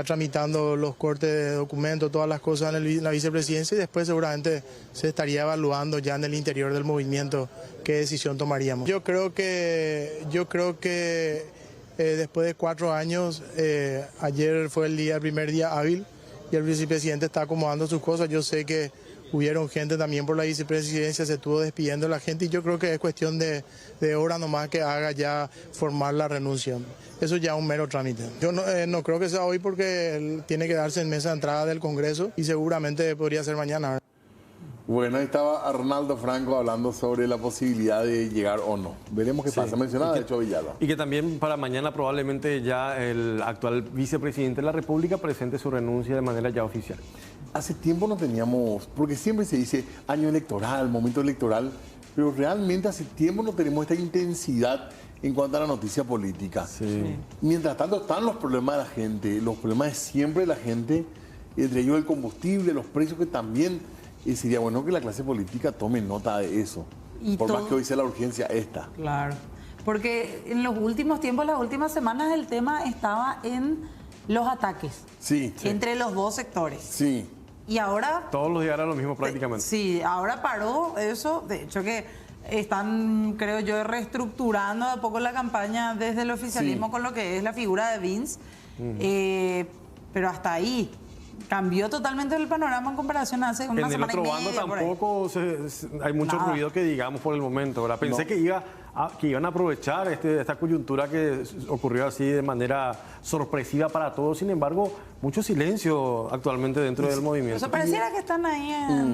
tramitando los cortes de documentos, todas las cosas en la vicepresidencia, y después seguramente se estaría evaluando ya en el interior del movimiento qué decisión tomaríamos. Yo creo que después de 4 años, ayer fue el primer día hábil y el vicepresidente está acomodando sus cosas. Yo sé que hubieron gente también por la vicepresidencia, se estuvo despidiendo la gente y yo creo que es cuestión de hora nomás que haga ya formar la renuncia. Eso ya es un mero trámite. Yo no creo que sea hoy porque tiene que darse en mesa de entrada del Congreso y seguramente podría ser mañana.
Bueno, ahí estaba Arnaldo Franco hablando sobre la posibilidad de llegar o no. Veremos qué pasa. Mencionaba de hecho Villalba.
Y que también para mañana probablemente ya el actual vicepresidente de la República presente su renuncia de manera ya oficial.
Hace tiempo no teníamos, porque siempre se dice año electoral, momento electoral, pero realmente hace tiempo no tenemos esta intensidad en cuanto a la noticia política.
Sí.
Mientras tanto están los problemas de la gente, los problemas de siempre de la gente, entre ellos el combustible, los precios que también... Y sería bueno que la clase política tome nota de eso, por más que hoy sea la urgencia esta.
Claro, porque en los últimos tiempos, las últimas semanas, el tema estaba en los ataques entre los dos sectores.
Sí.
Y ahora...
Todos los días era lo mismo prácticamente.
Sí, ahora paró eso, de hecho que están, creo yo, reestructurando de a poco la campaña desde el oficialismo con lo que es la figura de Vince, pero hasta ahí... Cambió totalmente el panorama en comparación a hace una semana y media.
En el otro bando tampoco hay mucho ruido que digamos por el momento, ¿verdad? Pensé que iba que iban a aprovechar esta coyuntura que ocurrió así de manera sorpresiva para todos. Sin embargo, mucho silencio actualmente dentro del movimiento.
Eso pareciera que están ahí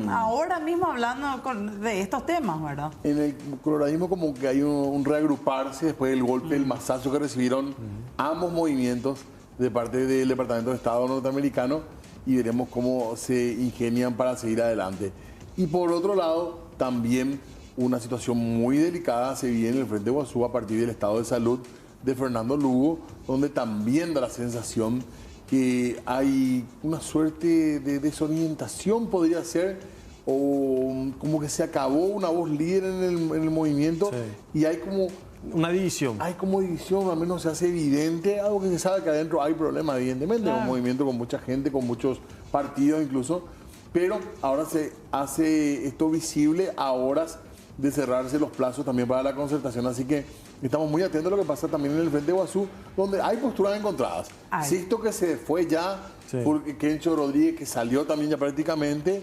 ahora mismo hablando de estos temas, ¿verdad?
En el coloradismo como que hay un reagruparse después del golpe, el masazo que recibieron ambos movimientos de parte del Departamento de Estado norteamericano, y veremos cómo se ingenian para seguir adelante. Y por otro lado, también una situación muy delicada se vive en el Frente Guazú a partir del estado de salud de Fernando Lugo, donde también da la sensación que hay una suerte de desorientación, podría ser, o como que se acabó una voz líder en el movimiento, y hay como
una división.
Hay como división, al menos se hace evidente, algo que se sabe que adentro hay problemas, evidentemente, un movimiento con mucha gente, con muchos partidos incluso, pero ahora se hace esto visible a horas de cerrarse los plazos también para la concertación, así que estamos muy atentos a lo que pasa también en el Frente Guazú, donde hay posturas encontradas. Sisto que se fue ya, porque Kencho Rodríguez, que salió también ya prácticamente,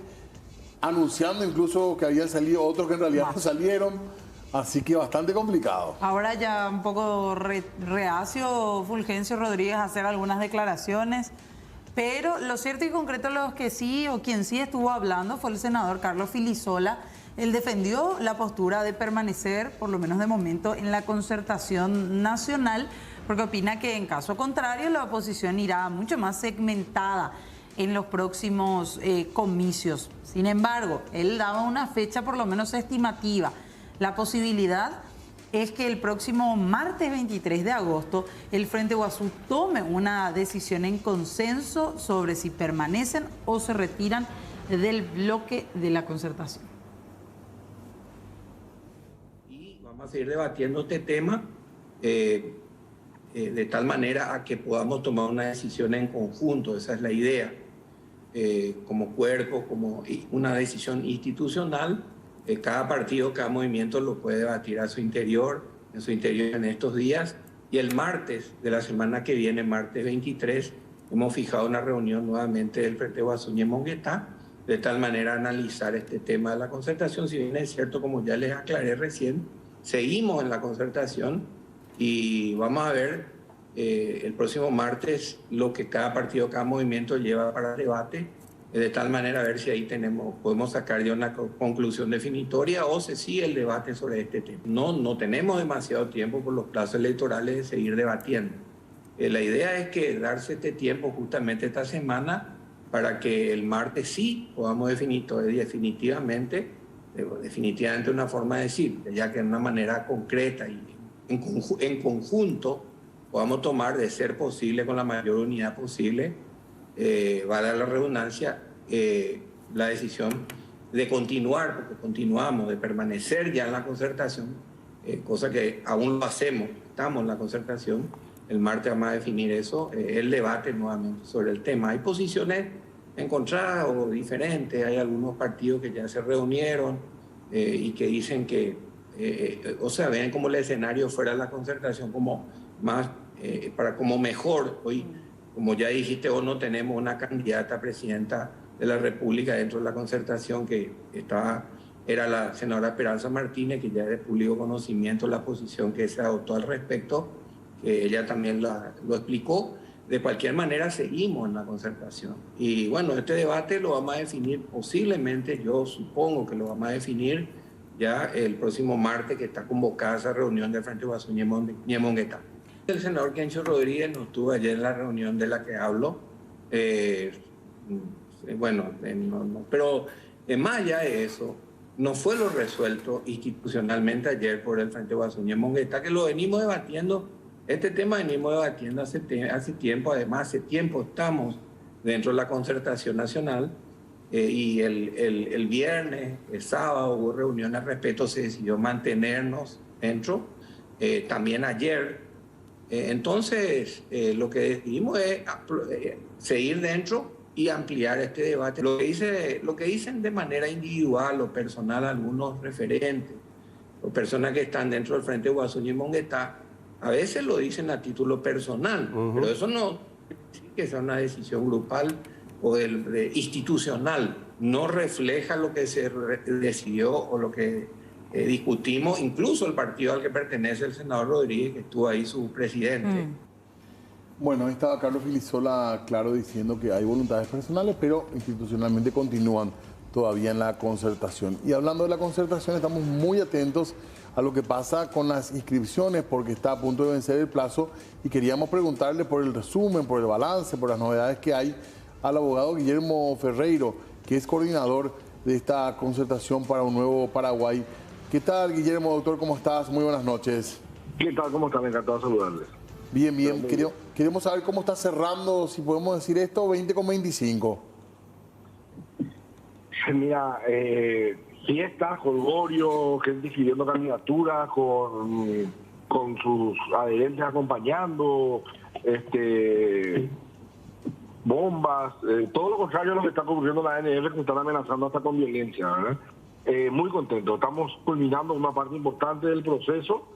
anunciando incluso que habían salido otros que en realidad no salieron, así que bastante complicado.
Ahora ya un poco reacio Fulgencio Rodríguez a hacer algunas declaraciones, pero lo cierto y concreto, los que sí, o quien sí estuvo hablando, fue el senador Carlos Filisola. Él defendió la postura de permanecer, por lo menos de momento, en la concertación nacional, porque opina que en caso contrario la oposición irá mucho más segmentada en los próximos comicios. Sin embargo, él daba una fecha por lo menos estimativa. La posibilidad es que el próximo martes 23 de agosto el Frente Guazú tome una decisión en consenso sobre si permanecen o se retiran del bloque de la concertación.
Vamos a seguir debatiendo este tema de tal manera a que podamos tomar una decisión en conjunto, esa es la idea, como cuerpo, como una decisión institucional. Cada partido, cada movimiento lo puede debatir en su interior en estos días, y el martes de la semana que viene, martes 23, hemos fijado una reunión nuevamente del Frente Guazú y Monguetá, de tal manera a analizar este tema de la concertación. Si bien es cierto, como ya les aclaré recién, seguimos en la concertación y vamos a ver el próximo martes lo que cada partido, cada movimiento lleva para debate, de tal manera a ver si ahí podemos sacar ya una conclusión definitoria o se sigue el debate sobre este tema. No tenemos demasiado tiempo por los plazos electorales de seguir debatiendo. La idea es que darse este tiempo justamente esta semana para que el martes sí podamos definitivamente una forma de decir, ya que de una manera concreta y en conjunto podamos tomar, de ser posible, con la mayor unidad posible, va a dar la redundancia, la decisión de continuar, porque continuamos, de permanecer ya en la concertación, cosa que aún lo hacemos, estamos en la concertación. El martes vamos a definir eso, el debate nuevamente sobre el tema. Hay posiciones encontradas o diferentes, hay algunos partidos que ya se reunieron y que dicen que, ven como el escenario fuera de la concertación como más, como mejor. Hoy, como ya dijiste, o no tenemos una candidata a presidenta de la República dentro de la concertación que era la senadora Esperanza Martínez, que ya es de público conocimiento la posición que se adoptó al respecto, que ella también lo explicó. De cualquier manera, seguimos en la concertación. Y bueno, este debate lo vamos a definir posiblemente, yo supongo que lo vamos a definir ya el próximo martes, que está convocada esa reunión del Frente Guazú y Monguetá. El senador Kencho Rodríguez no estuvo ayer en la reunión de la que hablo, pero más allá de eso, no fue lo resuelto institucionalmente ayer por el Frente Guazú y Monguetá, que lo venimos debatiendo. Este tema venimos debatiendo hace tiempo, además hace tiempo estamos dentro de la concertación nacional, y el viernes, el sábado hubo reunión al respecto, se decidió mantenernos dentro, también ayer. Entonces, lo que decidimos es seguir dentro y ampliar este debate. Lo que dicen de manera individual o personal algunos referentes o personas que están dentro del Frente Guazú y Monguetá, a veces lo dicen a título personal, pero eso no significa que sea una decisión grupal o institucional. No refleja lo que se decidió o lo que discutimos, incluso el partido al que pertenece el senador Rodríguez, que estuvo ahí su presidente.
Bueno, ahí estaba Carlos Filisola, claro, diciendo que hay voluntades personales, pero institucionalmente continúan todavía en la concertación. Y hablando de la concertación, estamos muy atentos a lo que pasa con las inscripciones, porque está a punto de vencer el plazo, y queríamos preguntarle por el resumen, por el balance, por las novedades que hay al abogado Guillermo Ferreiro, que es coordinador de esta concertación para un nuevo Paraguay. ¿Qué tal, Guillermo, doctor? ¿Cómo estás? Muy buenas noches.
¿Qué tal? ¿Cómo están? Encantado de saludarles.
Bien, bien. Queremos saber cómo está cerrando, si podemos decir esto, 20 con 25.
Mira, fiesta, jolgorio, gente escribiendo candidaturas con sus adherentes acompañando, bombas, todo lo contrario a lo que está ocurriendo en la ANR, que están amenazando hasta con violencia, ¿verdad? Muy contento. Estamos culminando una parte importante del proceso.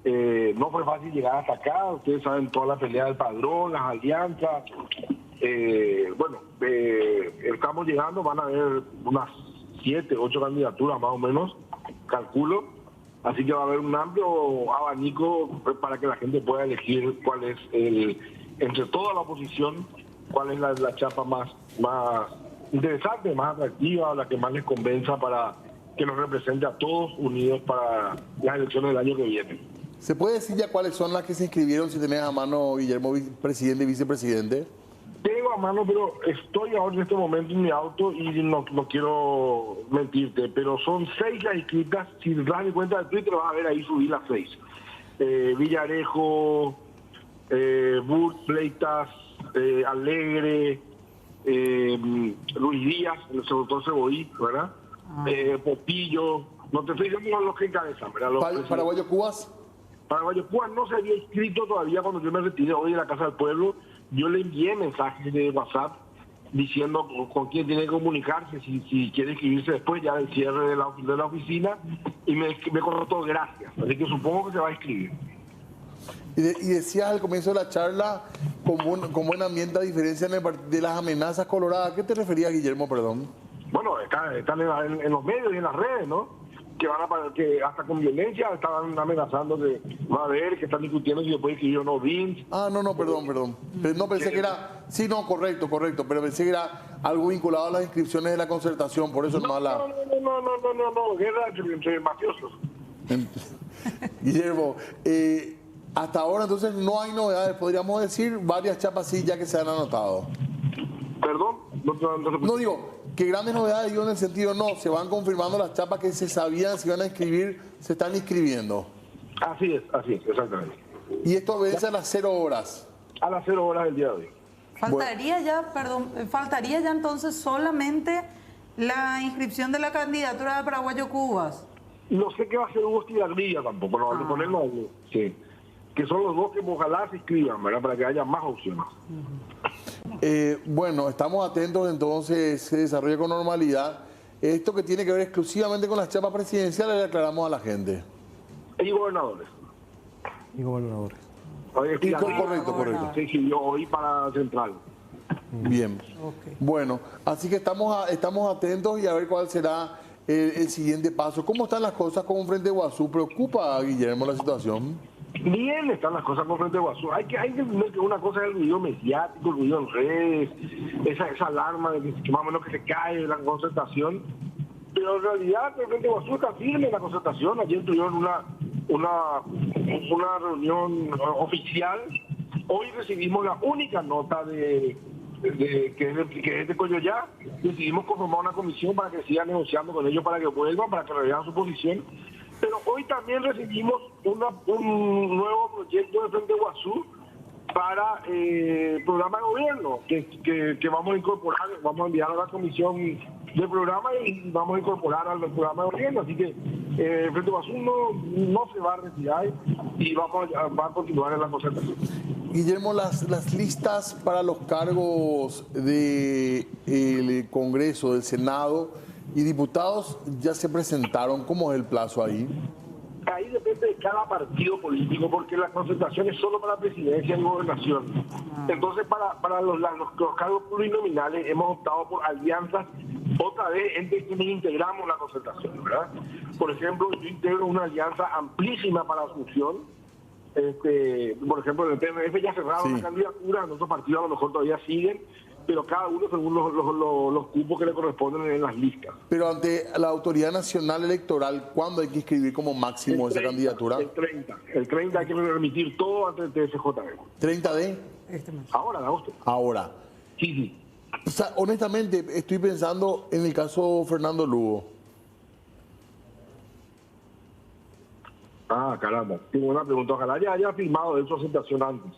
No fue fácil llegar hasta acá. Ustedes saben toda la pelea del padrón, las alianzas. Estamos llegando, van a haber unas 7, 8 candidaturas más o menos, calculo. Así que va a haber un amplio abanico para que la gente pueda elegir cuál es entre toda la oposición, cuál es la chapa más interesante, más atractiva, la que más les convenza para que nos represente a todos unidos para las elecciones del año que viene.
¿Se puede decir ya cuáles son las que se inscribieron, si tenés a mano, Guillermo, presidente y vicepresidente?
Tengo a mano, pero estoy ahora en este momento en mi auto y no quiero mentirte, pero son 6 las inscritas. Si te das cuenta de Twitter vas a ver ahí subir las 6. Villarejo, Burt, Fleitas, Alegre, Luis Díaz, el doctor Cebollí, ¿verdad? Popillo, no te estoy diciendo los que encabezan, ¿verdad?
¿Paraguayo Cubas?
Paraguayo Cubas no se había inscrito todavía cuando yo me retiré hoy de la Casa del Pueblo. Yo le envié mensajes de WhatsApp diciendo con quién tiene que comunicarse, si quiere inscribirse después ya del cierre de la oficina, y me contestó gracias, así que supongo que se va a inscribir.
Y decías al comienzo de la charla, con buen ambiente, a diferencia de las amenazas coloradas. ¿A qué te referías, Guillermo, perdón?
Bueno, están en los medios y en las redes, ¿no? Que hasta con violencia estaban amenazando que va a haber, que están discutiendo si se puede escribir o no BINS.
Perdón. Pero no pensé que era... Sí, no, correcto, pero pensé que era algo vinculado a las inscripciones de la concertación, por eso
No, guerra entre mafiosos.
Guillermo, hasta ahora entonces no hay novedades, podríamos decir varias chapas sí ya que se han anotado.
¿Perdón?
No digo, que grandes novedades digo en el sentido, no, se van confirmando las chapas que se sabían si iban a inscribir, se están inscribiendo.
Así es, exactamente.
¿Y esto vence a las 0 horas?
A las 0 horas del día de hoy.
Faltaría ya entonces solamente la inscripción de la candidatura de Paraguayo Cubas.
No sé qué va a hacer Hugo Estigarribia tampoco, no vamos a ponerlo ahí. Sí. Que son los dos que ojalá se inscriban, ¿verdad? Para que haya más opciones.
Bueno, estamos atentos entonces, se desarrolla con normalidad. Esto que tiene que ver exclusivamente con las chapas presidenciales, le aclaramos a la gente.
Y gobernadores.
Correcto.
Se inscribió hoy para Central.
Bien. Okay. Bueno, así que estamos atentos y a ver cuál será el siguiente paso. ¿Cómo están las cosas con Frente Guazú? ¿Preocupa, Guillermo, la situación?
Bien están las cosas con Frente Guazú. Hay que entender que una cosa es el ruido mediático, el ruido en redes, esa alarma de que más o menos que se cae la concertación, pero en realidad el Frente Guazú está firme en la concertación. Ayer tuvieron una reunión oficial. Hoy recibimos la única nota que es de Coyoyá. Decidimos conformar una comisión para que sigan negociando con ellos, para que vuelvan, para que revean su posición. Pero hoy también recibimos un nuevo proyecto de Frente Guazú para programa de gobierno que vamos a incorporar, vamos a enviar a la comisión de programa y vamos a incorporar al programa de gobierno. Así que Frente Guazú no se va a retirar y va a continuar en la concertación.
Guillermo, las listas para los cargos del Congreso, del Senado y diputados ya se presentaron. ¿Cómo es el plazo ahí?
Ahí depende de cada partido político, porque la concentración es solo para presidencia y gobernación. Entonces, para los cargos plurinominales hemos optado por alianzas otra vez entre quienes integramos la concertación, ¿verdad? Por ejemplo, yo integro una alianza amplísima para Asunción. Por ejemplo, en el PMF ya cerraron la candidatura, en otros partidos a lo mejor todavía siguen, pero cada uno según los cupos que le corresponden en las listas.
Pero ante la Autoridad Nacional Electoral, ¿cuándo hay que inscribir como máximo esa candidatura?
El 30 hay que remitir todo ante el TSJB.
¿30 de?
Ahora, de agosto.
Ahora.
Sí.
O sea, honestamente, estoy pensando en el caso Fernando Lugo.
Ah, caramba. Tengo una pregunta. Ojalá ya haya firmado de su aceptación antes.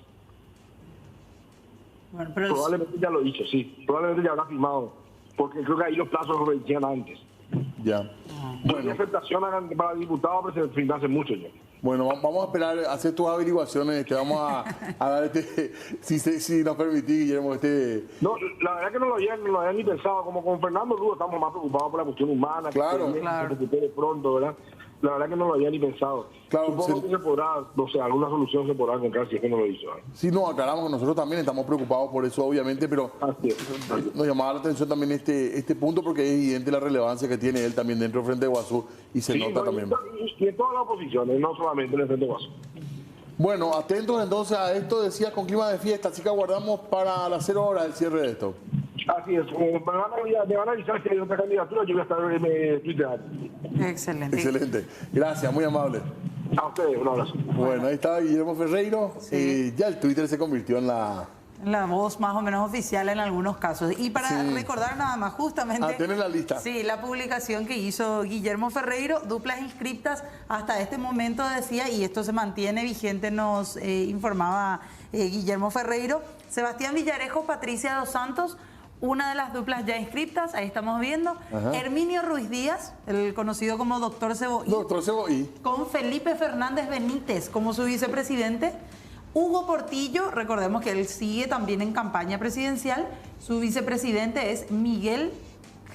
Bueno, pero
probablemente ya lo hizo, sí. Probablemente ya habrá firmado. Porque creo que ahí los plazos los vencían antes.
Ya.
Bueno. La aceptación para diputados se firmó hace mucho ya.
Bueno, vamos a esperar a hacer tus averiguaciones. Te vamos a dar si nos permitís, Guillermo,
No, la verdad que no lo habían ni pensado. Como con Fernando Lugo estamos más preocupados por la cuestión humana.
Claro.
Que se recupere pronto, ¿verdad? La verdad que no lo había ni pensado.
Claro,
supongo que se podrá, no sé, alguna solución se podrá encontrar si es que no lo hizo.
Sí, no, aclaramos que nosotros también estamos preocupados por eso, obviamente, pero nos llamaba la atención también este punto porque es evidente la relevancia que tiene él también dentro del Frente de Guazú y se nota también.
Y en todas las oposiciones, no solamente en el Frente de Guazú.
Bueno, atentos entonces a esto, decía con clima de fiesta, así que aguardamos para las 0 horas el cierre de esto.
Así es, me van a avisar si hay otra candidatura, yo voy a estar en Twitter.
Excelente.
Excelente. Gracias, muy amable.
A ustedes, un abrazo.
Bueno, ahí está Guillermo Ferreiro.
Sí.
Ya el Twitter se convirtió en
la voz más o menos oficial en algunos casos. Y para recordar nada más, justamente...
tiene la lista.
Sí, la publicación que hizo Guillermo Ferreiro, duplas inscriptas hasta este momento, decía, y esto se mantiene vigente, nos informaba Guillermo Ferreiro. Sebastián Villarejo, Patricia Dos Santos, una de las duplas ya inscriptas, ahí estamos viendo. Ajá. Herminio Ruiz Díaz, el conocido como Doctor Cebollí.
Doctor Cebollí.
Con Felipe Fernández Benítez como su vicepresidente. Hugo Portillo, recordemos que él sigue también en campaña presidencial. Su vicepresidente es Miguel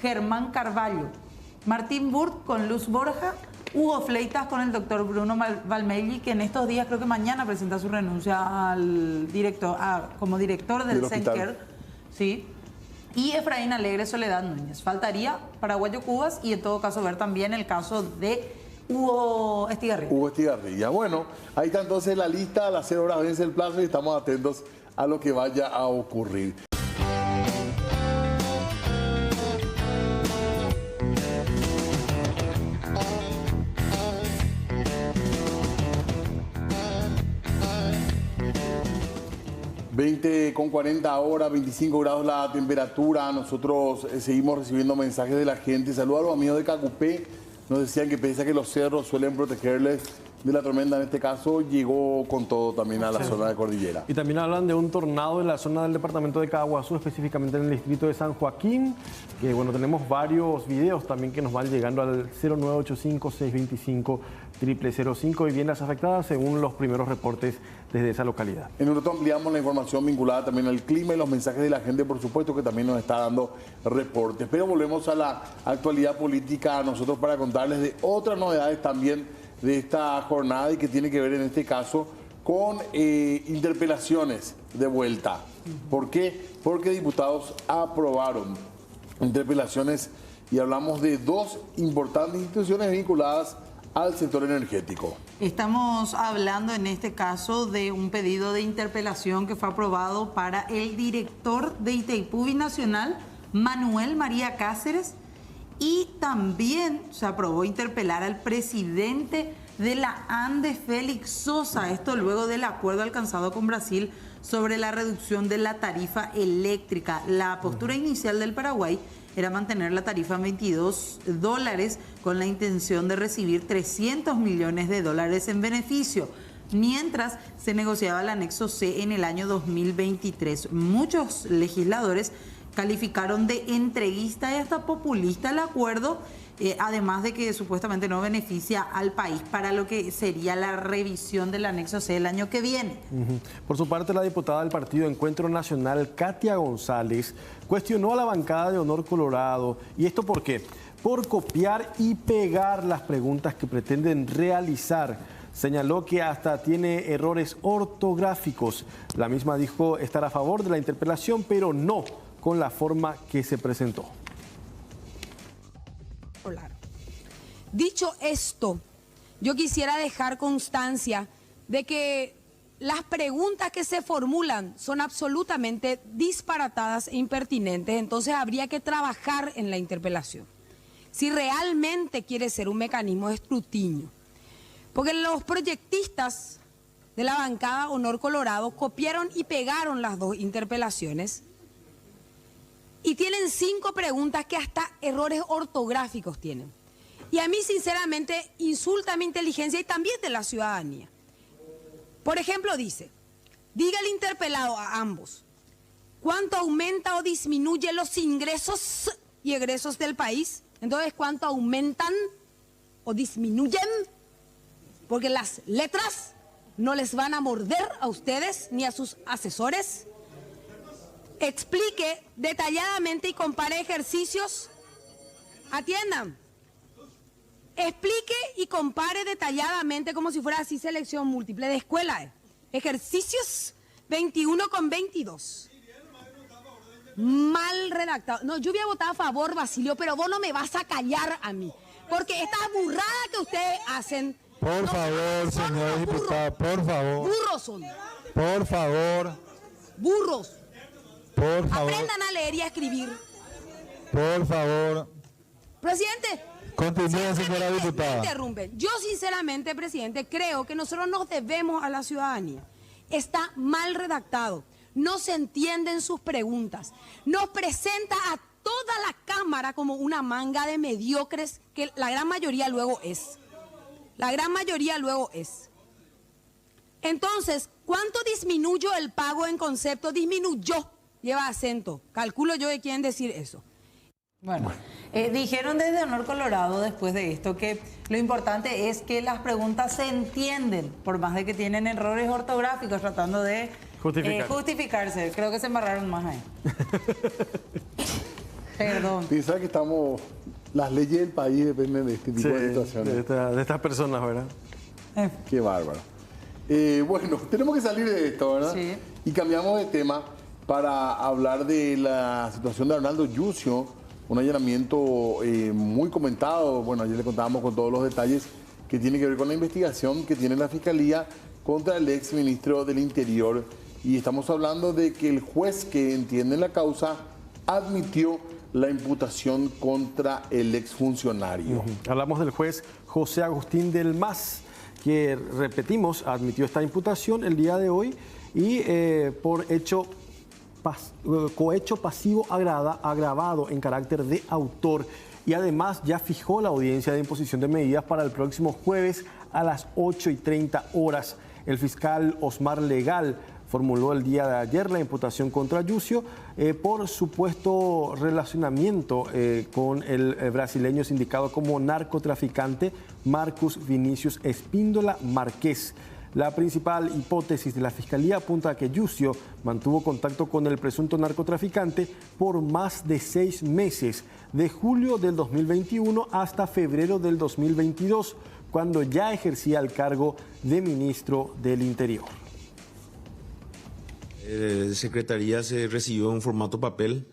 Germán Carvalho. Martín Burt con Luz Borja. Hugo Fleitas con el doctor Bruno Valmelli, que en estos días, creo que mañana, presenta su renuncia al director, como director del Senker. Sí. Y Efraín Alegre Soledad Núñez. Faltaría Paraguayo Cubas y en todo caso ver también el caso de Hugo Estigarribia.
Hugo Estigarribia. Bueno, ahí está entonces la lista, a las 0 horas vence el plazo y estamos atentos a lo que vaya a ocurrir. Con 40 ahora, 25 grados la temperatura. Nosotros seguimos recibiendo mensajes de la gente. Saludos a los amigos de Cacupé. Nos decían que pese a que los cerros suelen protegerles de la tormenta, en este caso llegó con todo también a la zona de cordillera.
Y también hablan de un tornado en la zona del departamento de Caguazú, específicamente en el distrito de San Joaquín, que bueno, tenemos varios videos también que nos van llegando al 0985-625-0005 viviendas afectadas según los primeros reportes desde esa localidad.
En un rato ampliamos la información vinculada también al clima y los mensajes de la gente, por supuesto, que también nos está dando reportes. Pero volvemos a la actualidad política, a nosotros para contarles de otras novedades también de esta jornada y que tiene que ver en este caso con interpelaciones de vuelta. ¿Por qué? Porque diputados aprobaron interpelaciones y hablamos de dos importantes instituciones vinculadas al sector energético.
Estamos hablando en este caso de un pedido de interpelación que fue aprobado para el director de Itaipú Binacional, Manuel María Cáceres, y también se aprobó interpelar al presidente de la ANDE, Félix Sosa, esto luego del acuerdo alcanzado con Brasil sobre la reducción de la tarifa eléctrica. La postura inicial del Paraguay era mantener la tarifa en $22 con la intención de recibir $300 millones en beneficio, mientras se negociaba el anexo C en el año 2023. Muchos legisladores calificaron de entreguista y hasta populista el acuerdo, además de que supuestamente no beneficia al país para lo que sería la revisión del anexo C el año que viene.
Por su parte, la diputada del Partido Encuentro Nacional, Katia González, cuestionó a la bancada de Honor Colorado. ¿Y esto por qué? Por copiar y pegar las preguntas que pretenden realizar. Señaló que hasta tiene errores ortográficos. La misma dijo estar a favor de la interpelación, pero no con la forma que se presentó.
controlar. Dicho esto, yo quisiera dejar constancia de que las preguntas que se formulan son absolutamente disparatadas e impertinentes, entonces habría que trabajar en la interpelación, si realmente quiere ser un mecanismo de escrutinio. Porque los proyectistas de la bancada Honor Colorado copiaron y pegaron las dos interpelaciones y tienen 5 preguntas que hasta errores ortográficos tienen. Y a mí, sinceramente, insulta mi inteligencia y también de la ciudadanía. Por ejemplo, dice, diga el interpelado a ambos, ¿cuánto aumenta o disminuye los ingresos y egresos del país? Entonces, ¿cuánto aumentan o disminuyen? Porque las letras no les van a morder a ustedes ni a sus asesores. Explique detalladamente y compare ejercicios. Atiendan. Explique y compare detalladamente, como si fuera así selección múltiple de escuela. Ejercicios 21 con 22. Mal redactado. No, yo voy a votar a favor, Basilio, pero vos no me vas a callar a mí. Porque esta burrada que ustedes hacen...
Por favor, señor diputado, por favor.
Burros son.
Por favor.
Burros.
Por favor.
Aprendan a leer y a escribir.
Por favor.
Presidente.
Continúe, señora diputada.
Interrumpen. Yo, sinceramente, presidente, creo que nosotros nos debemos a la ciudadanía. Está mal redactado. No se entienden sus preguntas. Nos presenta a toda la Cámara como una manga de mediocres que la gran mayoría luego es. La gran mayoría luego es. Entonces, ¿cuánto disminuyó el pago en concepto? Disminuyó. Lleva acento. Calculo yo de quién decir eso.
Bueno, dijeron desde Honor Colorado después de esto que lo importante es que las preguntas se entienden, por más de que tienen errores ortográficos tratando de justificarse. Creo que se embarraron más ahí. Perdón.
Piensa que estamos... Las leyes del país dependen de este tipo de situaciones.
De estas personas, ¿verdad?
Qué bárbaro. Bueno, tenemos que salir de esto, ¿verdad?
Sí.
Y cambiamos de tema para hablar de la situación de Arnaldo Yucio, un allanamiento muy comentado. Bueno, ayer le contábamos con todos los detalles que tiene que ver con la investigación que tiene la Fiscalía contra el ex ministro del Interior. Y estamos hablando de que el juez que entiende la causa admitió la imputación contra el exfuncionario.
Hablamos del juez José Agustín del Mas, que, repetimos, admitió esta imputación el día de hoy y por cohecho pasivo agravado en carácter de autor. Y además ya fijó la audiencia de imposición de medidas para el próximo jueves a las 8:30 horas. El fiscal Osmar Legal formuló el día de ayer la imputación contra Yucio por supuesto relacionamiento con el brasileño sindicado como narcotraficante Marcus Vinicius Espíndola Marqués. La principal hipótesis de la Fiscalía apunta a que Yucio mantuvo contacto con el presunto narcotraficante por más de 6 meses, de julio del 2021 hasta febrero del 2022, cuando ya ejercía el cargo de ministro del Interior.
De Secretaría se recibió en formato papel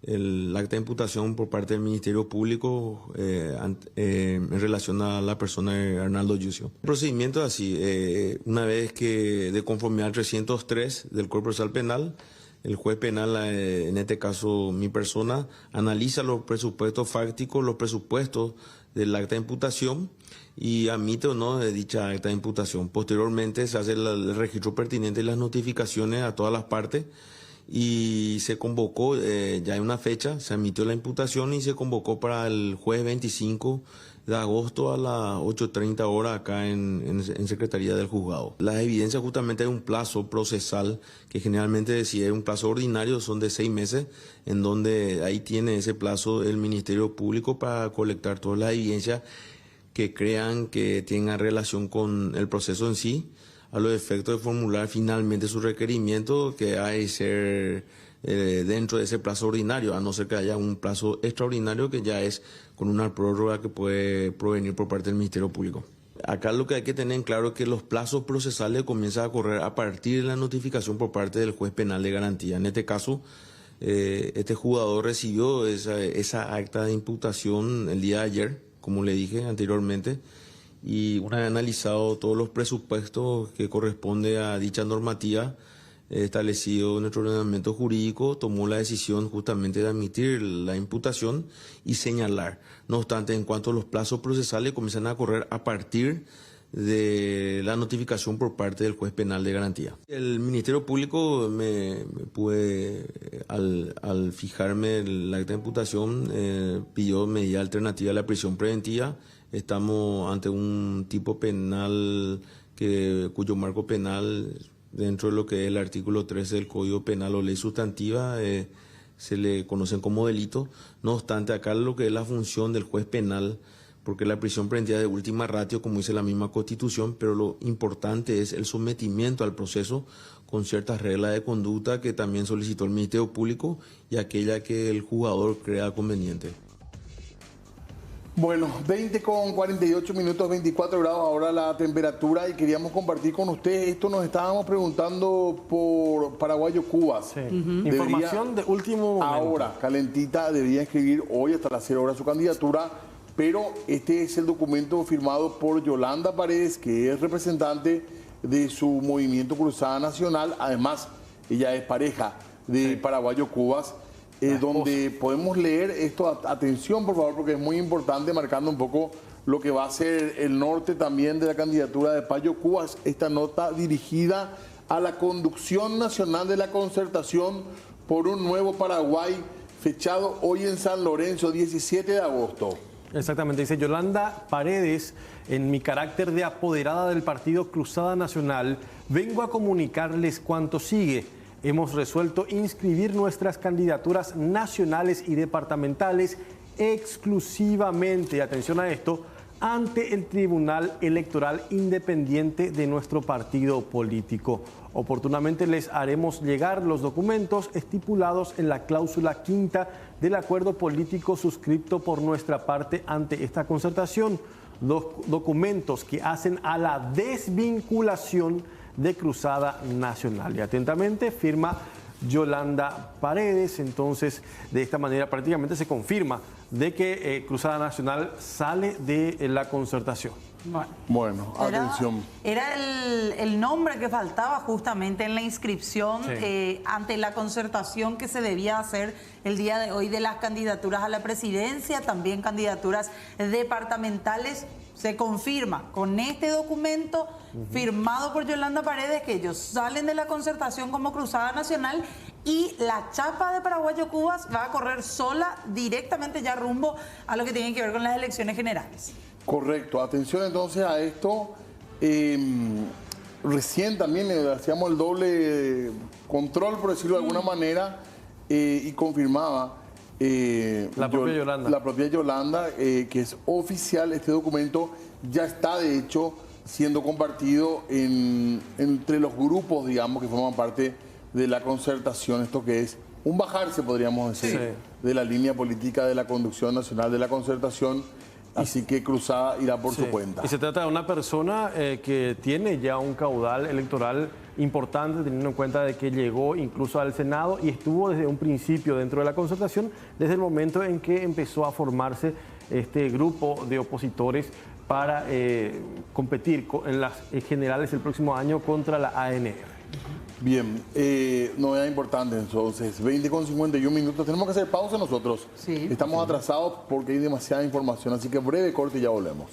el acta de imputación por parte del Ministerio Público en relación a la persona de Arnaldo Yucio. El procedimiento es así, una vez que de conformidad al 303 del Código Procesal Penal, el juez penal, en este caso mi persona, analiza los presupuestos fácticos, los presupuestos del acta de imputación y admite o no de dicha acta de imputación. Posteriormente se hace el registro pertinente y las notificaciones a todas las partes y se convocó, ya hay una fecha, se admitió la imputación y se convocó para el jueves 25 de agosto a las 8:30 horas acá en Secretaría del Juzgado. Las evidencias justamente hay un plazo procesal que generalmente si es un plazo ordinario son de 6 meses, en donde ahí tiene ese plazo el Ministerio Público para colectar todas las evidencias que crean que tengan relación con el proceso en sí, a los efectos de formular finalmente su requerimiento, que hay que ser dentro de ese plazo ordinario, a no ser que haya un plazo extraordinario que ya es con una prórroga que puede provenir por parte del Ministerio Público. Acá lo que hay que tener en claro es que los plazos procesales comienzan a correr a partir de la notificación por parte del juez penal de garantía. En este caso, Este jugador recibió esa acta de imputación el día de ayer, como le dije anteriormente, y una vez analizado todos los presupuestos que corresponde a dicha normativa establecido en nuestro ordenamiento jurídico, tomó la decisión justamente de admitir la imputación y señalar. No obstante, en cuanto a los plazos procesales, comienzan a correr a partir de la notificación por parte del juez penal de garantía. El Ministerio Público al fijarme el acta de imputación, pidió medida alternativa a la prisión preventiva. Estamos ante un tipo penal cuyo marco penal, dentro de lo que es el artículo 13 del Código Penal o ley sustantiva, se le conocen como delito. No obstante, acá lo que es la función del juez penal, porque la prisión preventiva es de última ratio, como dice la misma Constitución, pero lo importante es el sometimiento al proceso con ciertas reglas de conducta que también solicitó el Ministerio Público y aquella que el jugador crea conveniente.
Bueno, 20 con 48 minutos, 24 grados ahora la temperatura, y queríamos compartir con ustedes esto. Nos estábamos preguntando por Paraguayo Cubas.
Sí. Información de último momento.
Ahora, calentita, debería inscribir hoy hasta las 0 horas su candidatura, pero este es el documento firmado por Yolanda Paredes, que es representante de su movimiento Cruzada Nacional. Además, ella es pareja de Paraguayo Cubas. Donde podemos leer esto. Atención, por favor, porque es muy importante, marcando un poco lo que va a ser el norte también de la candidatura de Payo Cubas. Esta nota dirigida a la conducción nacional de la concertación por un nuevo Paraguay, fechado hoy en San Lorenzo, 17 de agosto.
Exactamente, dice Yolanda Paredes: en mi carácter de apoderada del partido Cruzada Nacional, vengo a comunicarles cuanto sigue. Hemos resuelto inscribir nuestras candidaturas nacionales y departamentales exclusivamente, atención a esto, ante el Tribunal Electoral Independiente de nuestro partido político. Oportunamente les haremos llegar los documentos estipulados en la cláusula quinta del acuerdo político suscripto por nuestra parte ante esta concertación. Documentos que hacen a la desvinculación de Cruzada Nacional. Y atentamente firma Yolanda Paredes. Entonces, de esta manera prácticamente se confirma de que Cruzada Nacional sale de la concertación.
Bueno, atención.
Era el nombre que faltaba justamente en la inscripción, sí, ante la concertación que se debía hacer el día de hoy de las candidaturas a la presidencia, también candidaturas departamentales. Se confirma con este documento firmado por Yolanda Paredes que ellos salen de la concertación como Cruzada Nacional, y la chapa de Paraguayo Cubas va a correr sola directamente ya rumbo a lo que tiene que ver con las elecciones generales.
Correcto. Atención entonces a esto. Recién también hacíamos el doble control, por decirlo de alguna manera, y confirmaba
la propia Yolanda,
que es oficial. Este documento ya está, de hecho, siendo compartido entre los grupos, digamos, que forman parte de la concertación. Esto que es un bajarse, podríamos decir, sí, de la línea política de la conducción nacional de la concertación. Así que Cruzada irá por su cuenta.
Y se trata de una persona que tiene ya un caudal electoral importante, teniendo en cuenta de que llegó incluso al Senado y estuvo desde un principio dentro de la concertación, desde el momento en que empezó a formarse este grupo de opositores para competir en las generales el próximo año contra la ANR.
Bien, novedad importante entonces, 20 con 51 minutos. Tenemos que hacer pausa nosotros.
Sí.
Estamos atrasados porque hay demasiada información, así que breve corte y ya volvemos.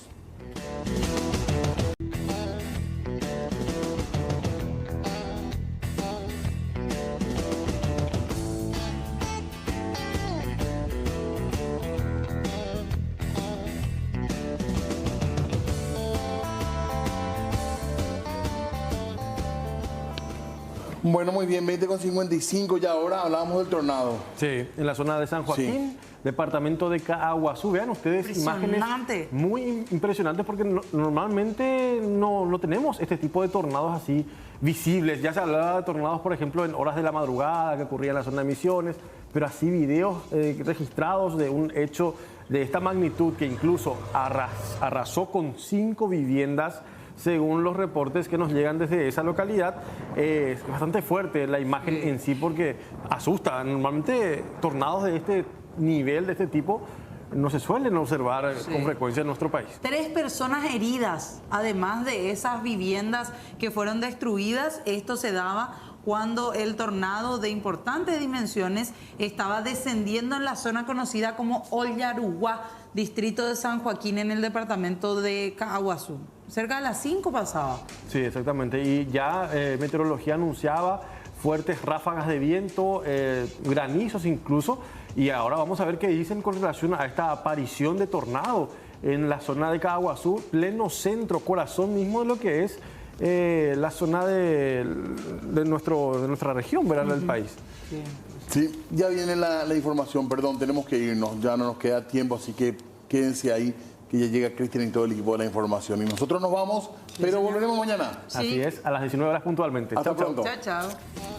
Bueno, muy bien, 20 con 55 ya ahora hablábamos del tornado.
Sí, en la zona de San Joaquín, sí, departamento de Caaguazú. Vean ustedes imágenes muy impresionantes porque normalmente no tenemos este tipo de tornados así visibles. Ya se hablaba de tornados, por ejemplo, en horas de la madrugada que ocurría en la zona de Misiones, pero así videos registrados de un hecho de esta magnitud que incluso arrasó con 5 viviendas según los reportes que nos llegan desde esa localidad. Es bastante fuerte la imagen en sí porque asusta. Normalmente tornados de este nivel, de este tipo, no se suelen observar con frecuencia en nuestro país.
3 personas heridas, además de esas viviendas que fueron destruidas. Esto se daba cuando el tornado de importantes dimensiones estaba descendiendo en la zona conocida como Ollarúa, distrito de San Joaquín, en el departamento de Caaguazú. Cerca de las 5 pasaba.
Sí, exactamente. Y ya meteorología anunciaba fuertes ráfagas de viento, granizos incluso. Y ahora vamos a ver qué dicen con relación a esta aparición de tornado en la zona de Caaguazú, pleno centro, corazón mismo de lo que es la zona de nuestra región, ¿verdad? Del país.
Sí, ya viene la información, perdón, tenemos que irnos, ya no nos queda tiempo, así que quédense ahí, que ya llega Cristian y todo el equipo de la información. Y nosotros nos vamos, pero volveremos mañana.
Así es, a las 19 horas puntualmente.
Hasta pronto.
Chao, chao.